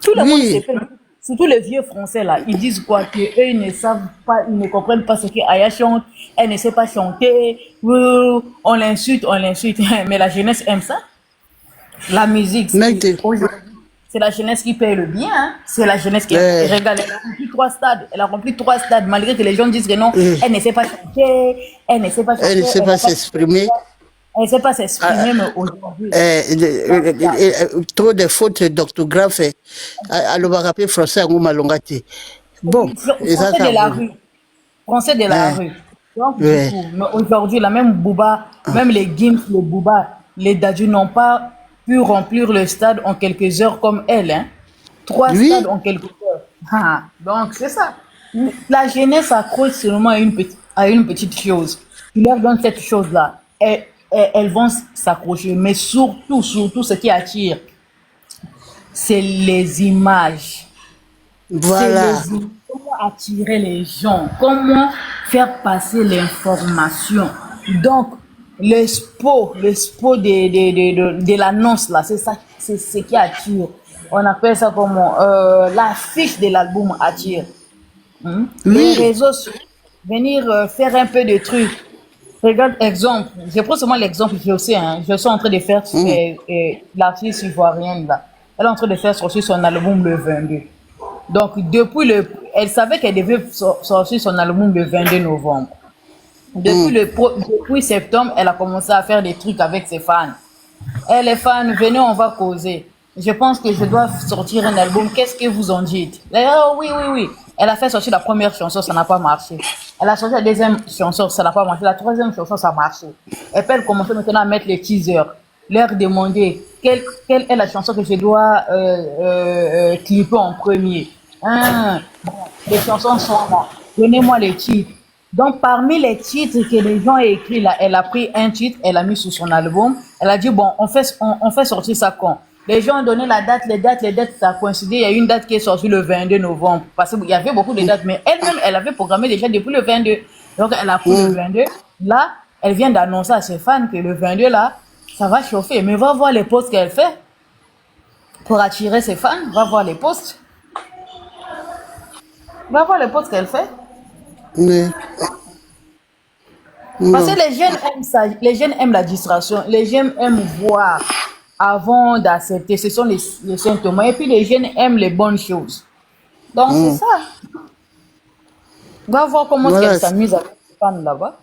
Tout le monde s'est Oui. fait, surtout les vieux français là, ils disent quoi? Que eux ils ne savent pas, ils ne comprennent pas ce que Aya chante, elle ne sait pas chanter, on l'insulte, mais la jeunesse aime ça. La musique, Mette. aujourd'hui, c'est la jeunesse qui paye le bien, hein. C'est la jeunesse qui Ouais. regarde, elle a rempli 3 stades, malgré que les gens disent que non, Mm. elle ne sait pas chanter, elle ne sait pas chanter, Elle ne sait elle pas n'a pas, s'exprimer. elle ne sait pas s'exprimer, mais aujourd'hui, Trop de fautes d'orthographe. Alors, on va rappeler français à Malongati. Bon, et ça, français ça de la vaut. rue. Français de la Ouais. rue. Donc, du Ouais. coup, mais aujourd'hui, la même Booba, même les Gims, les Booba, les Dadju n'ont pas pu remplir le stade en quelques heures comme elle. Hein. 3 stades Oui. en quelques heures. Ah, donc, c'est ça. La jeunesse accroche seulement à une petite chose. Tu leur donnes cette chose-là. Elles vont s'accrocher. Mais surtout, ce qui attire, c'est les images. C'est Voilà. comment attirer les gens, comment faire passer l'information. Donc, le spot de l'annonce là, c'est ça, c'est ce qui attire. On appelle ça comment l'affiche de l'album attire. Les Oui. réseaux sociaux, venir faire un peu de trucs. Regarde, exemple, je prends seulement l'exemple que je sais, hein, je suis en train de faire l'artiste ivoirienne là. Elle est en train de faire sortir son album le 22. Donc, elle savait qu'elle devait sortir son album le 22 novembre. Depuis septembre, elle a commencé à faire des trucs avec ses fans. Eh les fans, venez, on va causer. Je pense que je dois sortir un album. Qu'est-ce que vous en dites? Oh, oui, oui, oui. Elle a fait sortir la première chanson, ça n'a pas marché. Elle a sorti la deuxième chanson, ça n'a pas marché. La troisième chanson, ça a marché. Et puis elle commençait maintenant à mettre les teasers. Leur demander quelle est la chanson que je dois clipper en premier. Bon, les chansons sont là. Donnez-moi les titres. Donc, parmi les titres que les gens ont écrits là, elle a pris un titre, elle a mis sur son album. Elle a dit, bon, on fait sortir ça quand? Les gens ont donné la date, les dates, ça a coïncidé. Il y a une date qui est sortie le 22 novembre. Parce qu'il y avait beaucoup de dates, mais elle-même, elle avait programmé déjà depuis le 22. Donc, elle a pris le 22. Là, elle vient d'annoncer à ses fans que le 22, là, ça va chauffer. Mais va voir les posts qu'elle fait pour attirer ses fans. Va voir les posts. Va voir les posts qu'elle fait. Mais, Parce non. que les jeunes aiment ça, les jeunes aiment la distraction, les jeunes aiment voir avant d'accepter, ce sont les symptômes. Et puis les jeunes aiment les bonnes choses. Donc c'est ça. Va voir comment est-ce Voilà. qu'elle s'amuse avec les fans là-bas.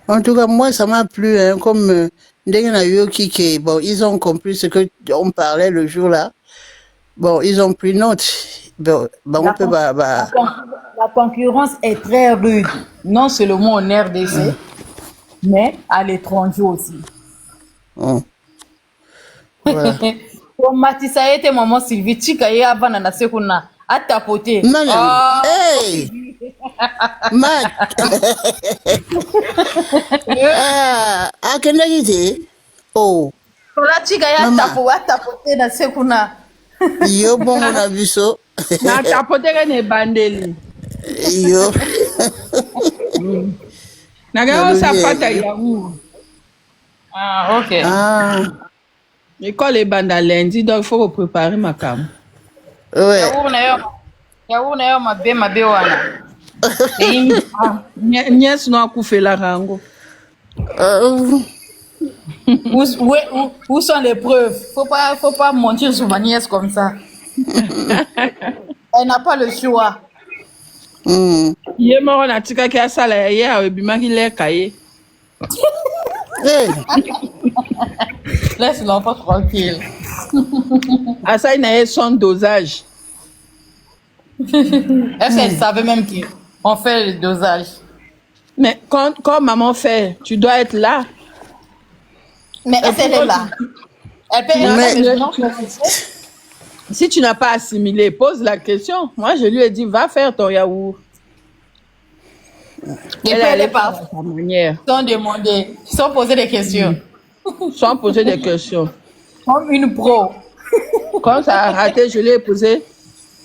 En tout cas, moi, ça m'a plu, hein, comme Ndenge Yoki, bon, ils ont compris ce que on parlait le jour-là. Bon, ils ont pris note. Bon, on peut La concurrence est très rude, non seulement en RDC, mais à l'étranger aussi. Voilà. Pour Matissa était maman Sylvie, Tika et Avana na sekuna, à tapoter. Hey! Mat! Quelle idée? Oh! La Tika et à tapoter na sekuna. Yo, bon, on a vu ça. Na tapoter ne bandeli. Yo. Nagao sapata yaourt. Ah, ok. L'école est bande à lundi, donc il faut préparer ma cam. Ouais. Yaourt na yo mabe wana. Nièce no akufe la rango. Où sont les preuves? Faut pas mentir sur ma nièce comme ça. Elle n'a pas le choix. Yé moro na tika ki asala yé a ebimaki le kaye. Laisse l'enfant tranquille. Asa ina yé son dosage. Est-ce qu'elle savait même qu'on fait le dosage? Mais quand maman fait, tu dois être là. Mais est-ce qu'elle est là? Elle peut être là. Si tu n'as pas assimilé, pose la question. Moi, je lui ai dit, va faire ton yaourt. Et elle est pas. Sa manière. Sans demander, sans poser des questions. Sans poser des questions. Comme une pro. Quand ça a raté, je lui ai posé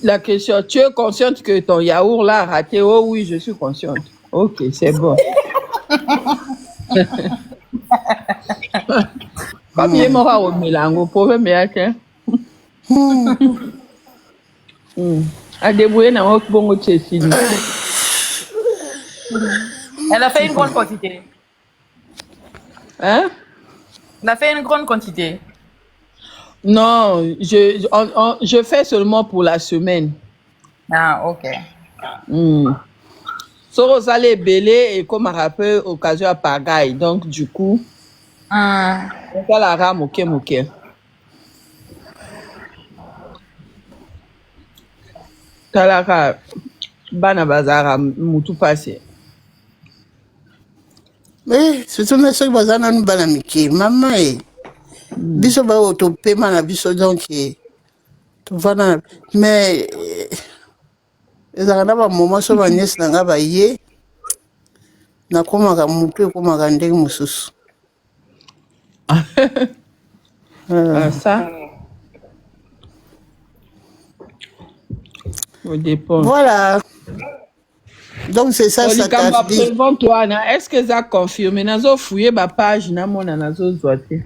la question. Tu es consciente que ton yaourt là a raté? Oh oui, je suis consciente. Ok, c'est bon. Comme il m'aura au Milango, pauvre méatin. A débrouiller dans un bon outil. Elle a fait une grande quantité. Hein? Elle a fait une grande quantité. Non, je fais seulement pour la semaine. Ah, ok. So, vous allez belé et comme un rappel, occasion à pagaille. Donc, du coup, on fait la rame, ok. Talaka, bana bazara, mutu passé. Mais c'est tout ce que vous avez banamiki. Maman, biso ba autopé mana biso donc tu vas dans mais ezaka ba moment so ba nièce na nga ba ye na komaka mutu ekomaka ndenge mosusu. Ça au dépend. Voilà. Donc c'est ça ça t'a dit. Est-ce que ça a confirmé? Nazo fouillé ma page na mona nazo zoate.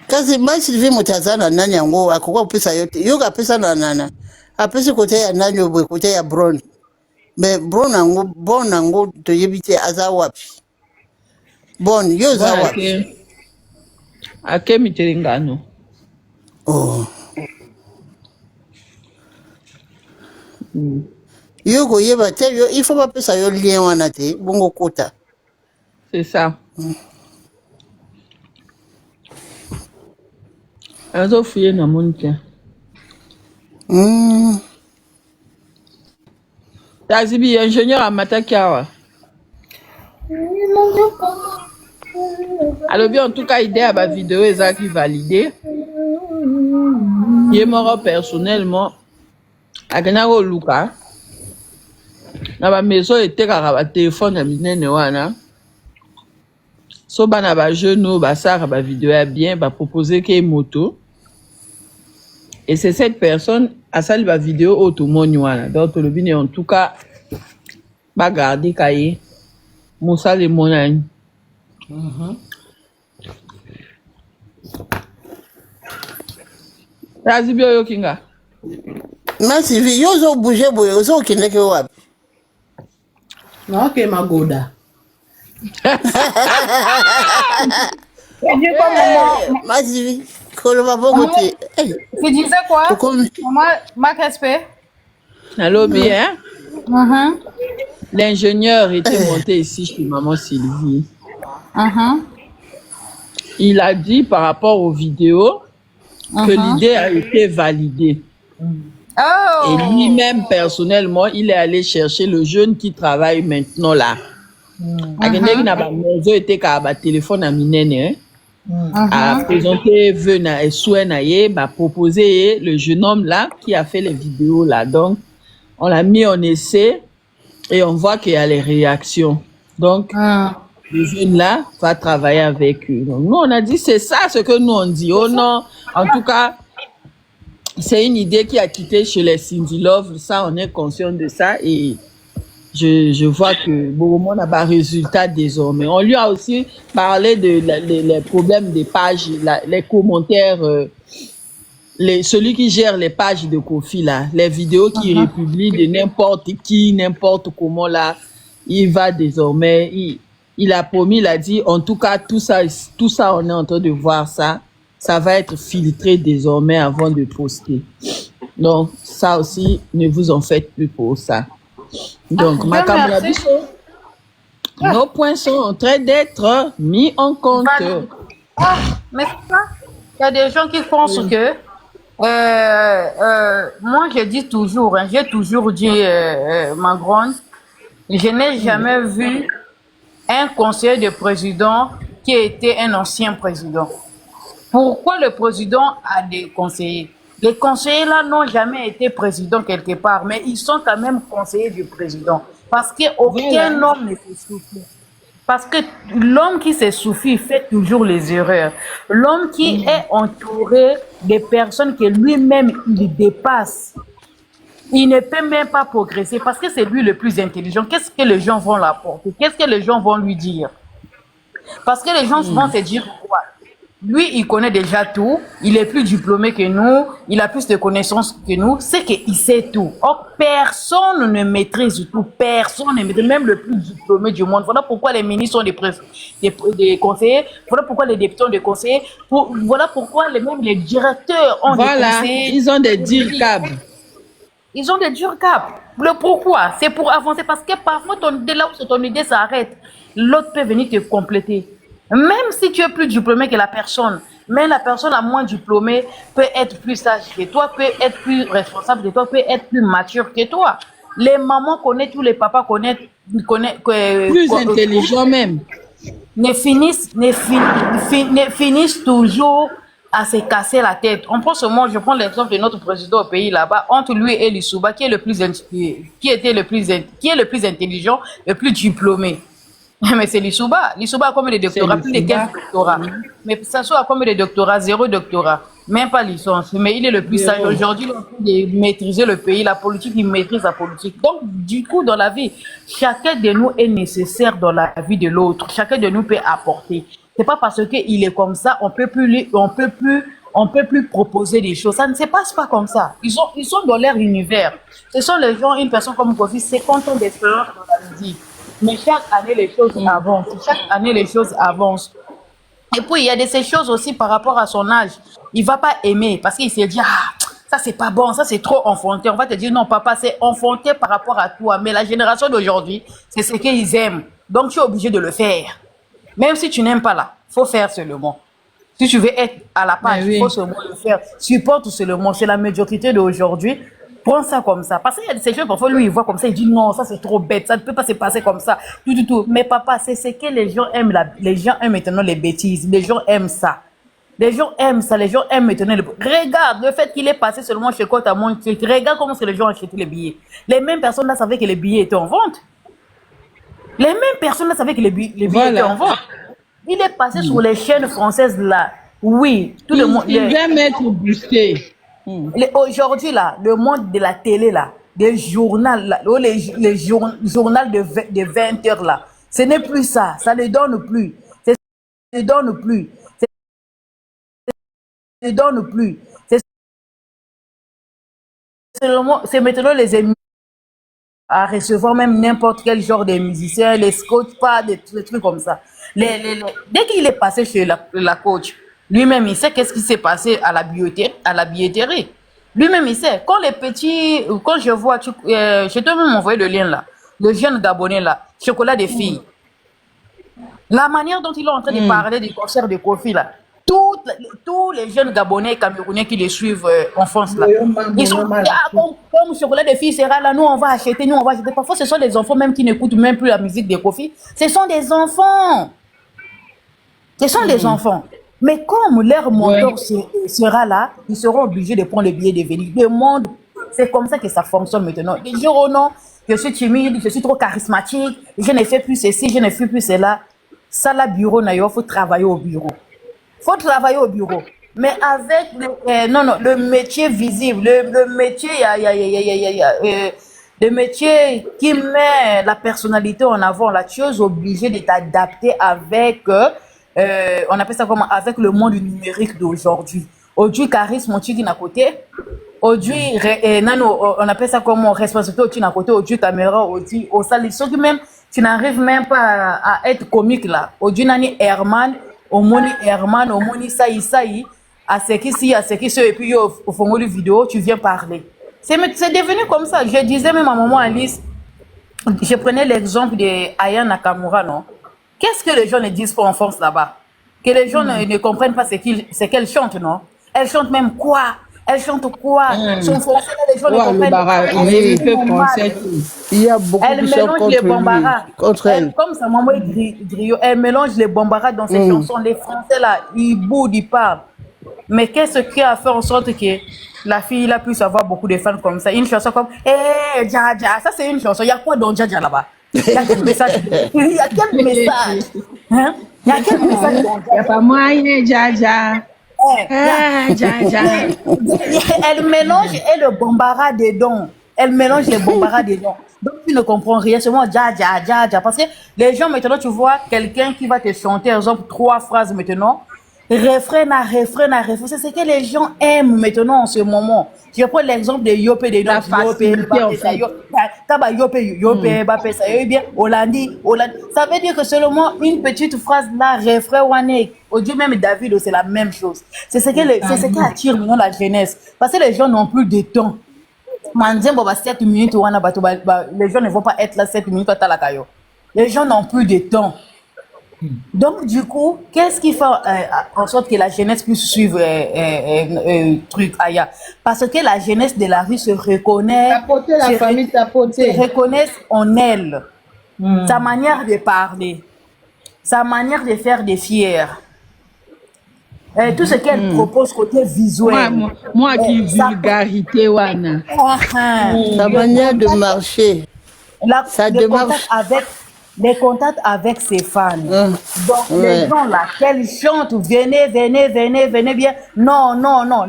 Kazi mai Sylvie mutazana nani yango akoko pesa yote. Yoga pesa na nana. Apesi kote ya nani obwe kote ya Brown. Mais Brown nango bon nango to yebite aza wapi. Bon yo za wapi. Ake miterengano. Oh. Yo yeba te yo il faut pas pesa yo lien wana te bongo kota. C'est ça. Azo fouillé na monite. Tazibi ingénieur à Matakiawa. Alors bien en tout cas idée à ma vidéo exact validé. Il est mort personnellement. Akenako Luka. Na ba maison était kaka téléphone na minene wana. So bana ba jeune ba sara ba vidéo ya bien ba proposer que moto. Et c'est cette personne a sali ba vidéo automoni wana. Donc le bine en tout cas ba garder kaye. Moussa le monani. Tazibi oyo kinga. Merci vi yo zo bouger boye zo kende ke wapi. Non, que Magoda. Merci vi. Kolo va bogote. Tu disais quoi? Maman, Marc Respect? Allô bien. Mhm, L'ingénieur était monté ici chez Maman Sylvie. mhm, Il a dit par rapport aux vidéos que mhm. l'idée a été validée. Et Oh! lui-même, personnellement, il est allé chercher le jeune qui travaille maintenant là. Akendeki na ba mezo était ka ba téléphone à minene, a présenté vœux na et souhait na ye, ba proposé le jeune homme là qui a fait les vidéos là. Donc, on l'a mis en essai et on voit qu'il y a les réactions. Donc, Mhm. le jeune là va travailler avec eux. Donc, nous, on a dit, c'est ça ce que nous on dit. Oh non, en tout cas, c'est une idée qui a quitté chez les Cindy Love. Ça, on est conscient de ça et je vois que Bogomo n'a pas résultat désormais. On lui a aussi parlé de les problèmes des pages, les commentaires, celui qui gère les pages de Kofi là, les vidéos qu'il republie de n'importe qui, n'importe comment là, il va désormais, il a promis, il a dit, en tout cas, tout ça, on est en train de voir ça. Ça va être filtré désormais avant de poster. Donc, ça aussi, ne vous en faites plus pour ça. Donc, Dieu Makamula merci. Biso, nos points sont en train d'être mis en compte. Mais c'est ça, il y a des gens qui pensent que moi je dis toujours, hein, j'ai toujours dit ma grande, je n'ai jamais vu un conseiller de président qui était un ancien président. Pourquoi le président a des conseillers? Les conseillers là n'ont jamais été présidents quelque part, mais ils sont quand même conseillers du président. Parce qu'aucun homme ne se soucie. Parce que l'homme qui se soucie fait toujours les erreurs. L'homme qui est entouré de personnes que lui-même il dépasse, il ne peut même pas progresser parce que c'est lui le plus intelligent. Qu'est-ce que les gens vont l'apporter? Qu'est-ce que les gens vont lui dire? Parce que les gens vont se dire quoi? Lui, il connaît déjà tout, il est plus diplômé que nous, il a plus de connaissances que nous, c'est qu'il sait tout. Or, personne ne maîtrise tout, personne ne maîtrise, même le plus diplômé du monde. Voilà pourquoi les ministres sont des conseillers, voilà pourquoi les députés ont des conseillers, voilà pourquoi même les directeurs ont des Voilà, conseillers. ils ont des DIRCAB. Ils ont des durs caps. Le pourquoi? C'est pour avancer parce que parfois, dès là où ton idée s'arrête, l'autre peut venir te compléter. Même si tu es plus diplômé que la personne, mais la personne la moins diplômée peut être plus sage que toi, peut être plus responsable que toi, peut être plus mature que toi. Les mamans connaissent, tous les papas connaissent Plus intelligents même. finissent toujours à se casser la tête. On prend seulement, je prends l'exemple de notre président au pays là-bas, entre lui et Lissouba, qui est le plus intelligent, le plus diplômé. Mais c'est Lissouba. Lissouba a combien de doctorats? Plus de 15 doctorats. Mais Sassou a combien de doctorats? 0 doctorat. Même pas licence. Mais il est le plus sage. Aujourd'hui, il est en train de maîtriser le pays. La politique, il maîtrise la politique. Donc, du coup, dans la vie, chacun de nous est nécessaire dans la vie de l'autre. Chacun de nous peut apporter. C'est pas parce qu'il est comme ça, on peut plus proposer des choses. Ça ne se passe pas comme ça. Ils sont dans leur univers. Ce sont les gens, une personne comme Kofi, 50 ans d'expérience dans la musique. Mais chaque année, les choses avancent. Chaque année, les choses avancent. Et puis, il y a de ces choses aussi par rapport à son âge. Il ne va pas aimer parce qu'il s'est dit, ah, ça, c'est pas bon, ça, c'est trop enfanté. On va te dire, non, papa, c'est enfanté par rapport à toi. Mais la génération d'aujourd'hui, c'est ce qu'ils aiment. Donc, tu es obligé de le faire. Même si tu n'aimes pas là, il faut faire seulement. Si tu veux être à la page, il faut seulement le faire. Supporte seulement. C'est la médiocrité d'aujourd'hui. Prends ça comme ça. Parce qu'il y a ces choses, parfois, lui, il voit comme ça, il dit non, ça c'est trop bête, ça ne peut pas se passer comme ça. Tout. Mais papa, c'est ce que les gens aiment. Les gens aiment maintenant les bêtises. Les gens aiment ça. Les gens aiment ça. Les gens aiment maintenant les... Regarde le fait qu'il est passé seulement chez Côte à Montier. Regarde comment les gens ont acheté les billets. Les mêmes personnes là savaient que les billets étaient en vente. Les mêmes personnes là savaient que les billets étaient en vente. Il est passé sur les chaînes françaises là. Oui, tout le monde. Il vient mettre boosté. Aujourd'hui là, le monde de la télé là, des journaux là, les journaux de 20 heures là, ce n'est plus ça. Ça ne donne plus. Ça ne donne plus. Ça ne donne plus. C'est maintenant les émissions à recevoir même n'importe quel genre de musicien, les scouts, pas des trucs comme ça. Dès qu'il est passé chez la coach, lui-même, il sait qu'est-ce qui s'est passé à la billetterie. Lui-même, il sait. Quand les petits, quand je vois, je te même envoyé le lien là, le jeune Gabonais là, chocolat des filles. La manière dont il est en train de parler du concert de Kofi là, tous les jeunes Gabonais et Camerounais qui les suivent en France là, ils sont comme chocolat des filles sera là, nous on va acheter, nous on va acheter. Parfois ce sont des enfants même qui n'écoutent même plus la musique de Kofi. Ce sont des enfants. Ce sont des enfants. Mais comme leur mentor sera là, ils seront obligés de prendre le billet de venir. Le monde, c'est comme ça que ça fonctionne maintenant. Ils disent, oh non, je suis timide, je suis trop charismatique, je ne fais plus ceci, je ne fais plus cela. Ça, là, bureau, il faut travailler au bureau. Il faut travailler au bureau. Mais avec le métier visible, le métier, le métier qui met la personnalité en avant, là, tu es obligé de t'adapter avec... on appelle ça comment, avec le monde numérique d'aujourd'hui. Aujourd'hui, charisme, tu dis à côté. Aujourd'hui, on appelle ça comment, responsabilité, tu dis à côté. Aujourd'hui, caméra, aujourd'hui, au salle. Sauf que même, tu n'arrives même pas à être comique là. Aujourd'hui, nani Herman, au moni Herman, au moni Saï, à ce qui et puis au fond de vidéo, tu viens parler. C'est devenu comme ça. Je disais même à maman Alice, je prenais l'exemple de Aya Nakamura, non? Qu'est-ce que les gens ne disent pas en France là-bas? Que les gens ne comprennent pas ce qu'elle chante, non? Elle chante même quoi? Elle chante quoi? Son français, les gens ne comprennent pas. Il y a beaucoup elle qui sont contre elle. Comme sa maman est griot, elle mélange les bambara dans ses chansons. Les Français là, ils boudent, ils parlent. Mais qu'est-ce qui a fait en sorte que la fille a pu avoir beaucoup de fans comme ça? Une chanson comme hey, Dja, ça c'est une chanson. Il y a quoi dans Dja là-bas? Il y a quel message? Il y a quel message? Hein? Il y a quel message? Il n'y a pas moyen, Dja. Elle mélange et le bambara dedans. Elle mélange les bambaras dedans. Donc tu ne comprends rien, seulement Dja. Parce que les gens maintenant, tu vois quelqu'un qui va te chanter, par exemple, 3 phrases maintenant. Refrain. C'est ce que les gens aiment maintenant en ce moment. Je prends l'exemple de Yopé de La facilité, en fait. Hollandi. Ça veut dire que seulement une petite phrase là, refrain wanek. Au Dieu même David, c'est la même chose. C'est ce qui attire maintenant la jeunesse. Parce que les gens n'ont plus de temps. 7 minutes, les gens ne vont pas être là 7 minutes à la caillou. Les gens n'ont plus de temps. Donc, du coup, qu'est-ce qui fait en sorte que la jeunesse puisse suivre truc Aya? Parce que la jeunesse de la rue se reconnaît, se reconnaissent en elle. Sa manière de parler, sa manière de faire des fiers. Tout ce qu'elle propose côté visuel. Moi qui vulgarité, Wana. Sa manière de marcher. Ça démarche. Les contacts avec ses fans. Donc, les gens là, qu'elles chantent, venez bien. Non.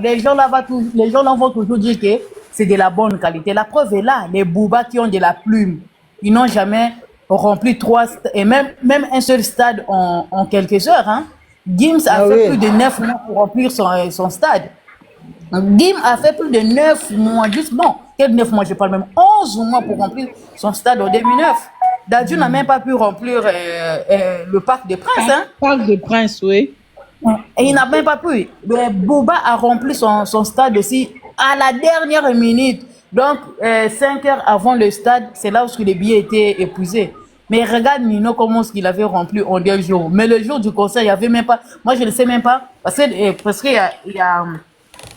Les gens là vont toujours dire que c'est de la bonne qualité. La preuve est là. Les boubas qui ont de la plume, ils n'ont jamais rempli 3 et même un seul stade en quelques heures. Hein. Gims a fait plus de 9 mois pour remplir son stade. Gims a fait plus de 9 mois, juste bon, quel 9 mois, je parle même 11 mois pour remplir son stade en 2009. Dadju n'a même pas pu remplir le Parc des Princes. Hein? Parc des Princes, oui. Et il n'a même pas pu. Booba a rempli son stade aussi à la dernière minute. Donc, 5 heures avant le stade, c'est là où les billets étaient épuisés. Mais regarde Nino comment il avait rempli en 2 jours. Mais le jour du concert, il n'y avait même pas... Moi, je ne sais même pas. Parce qu'il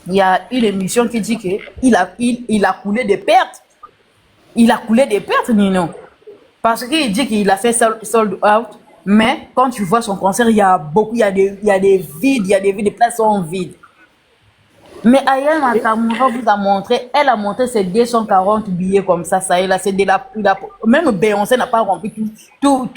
y a une émission qui dit qu'il a coulé des pertes. Il a coulé des pertes, Nino. Parce qu'il dit qu'il a fait sold out, mais quand tu vois son concert, il y a des vides, les places sont vides. Mais Aya Nakamura vous a montré, elle a montré ses 240 billets comme ça et là, c'est de la, même Beyoncé n'a pas rempli tout.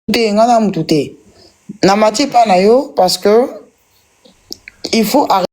Nga na mutu te. Na mati pa na yo parce que il faut arrêter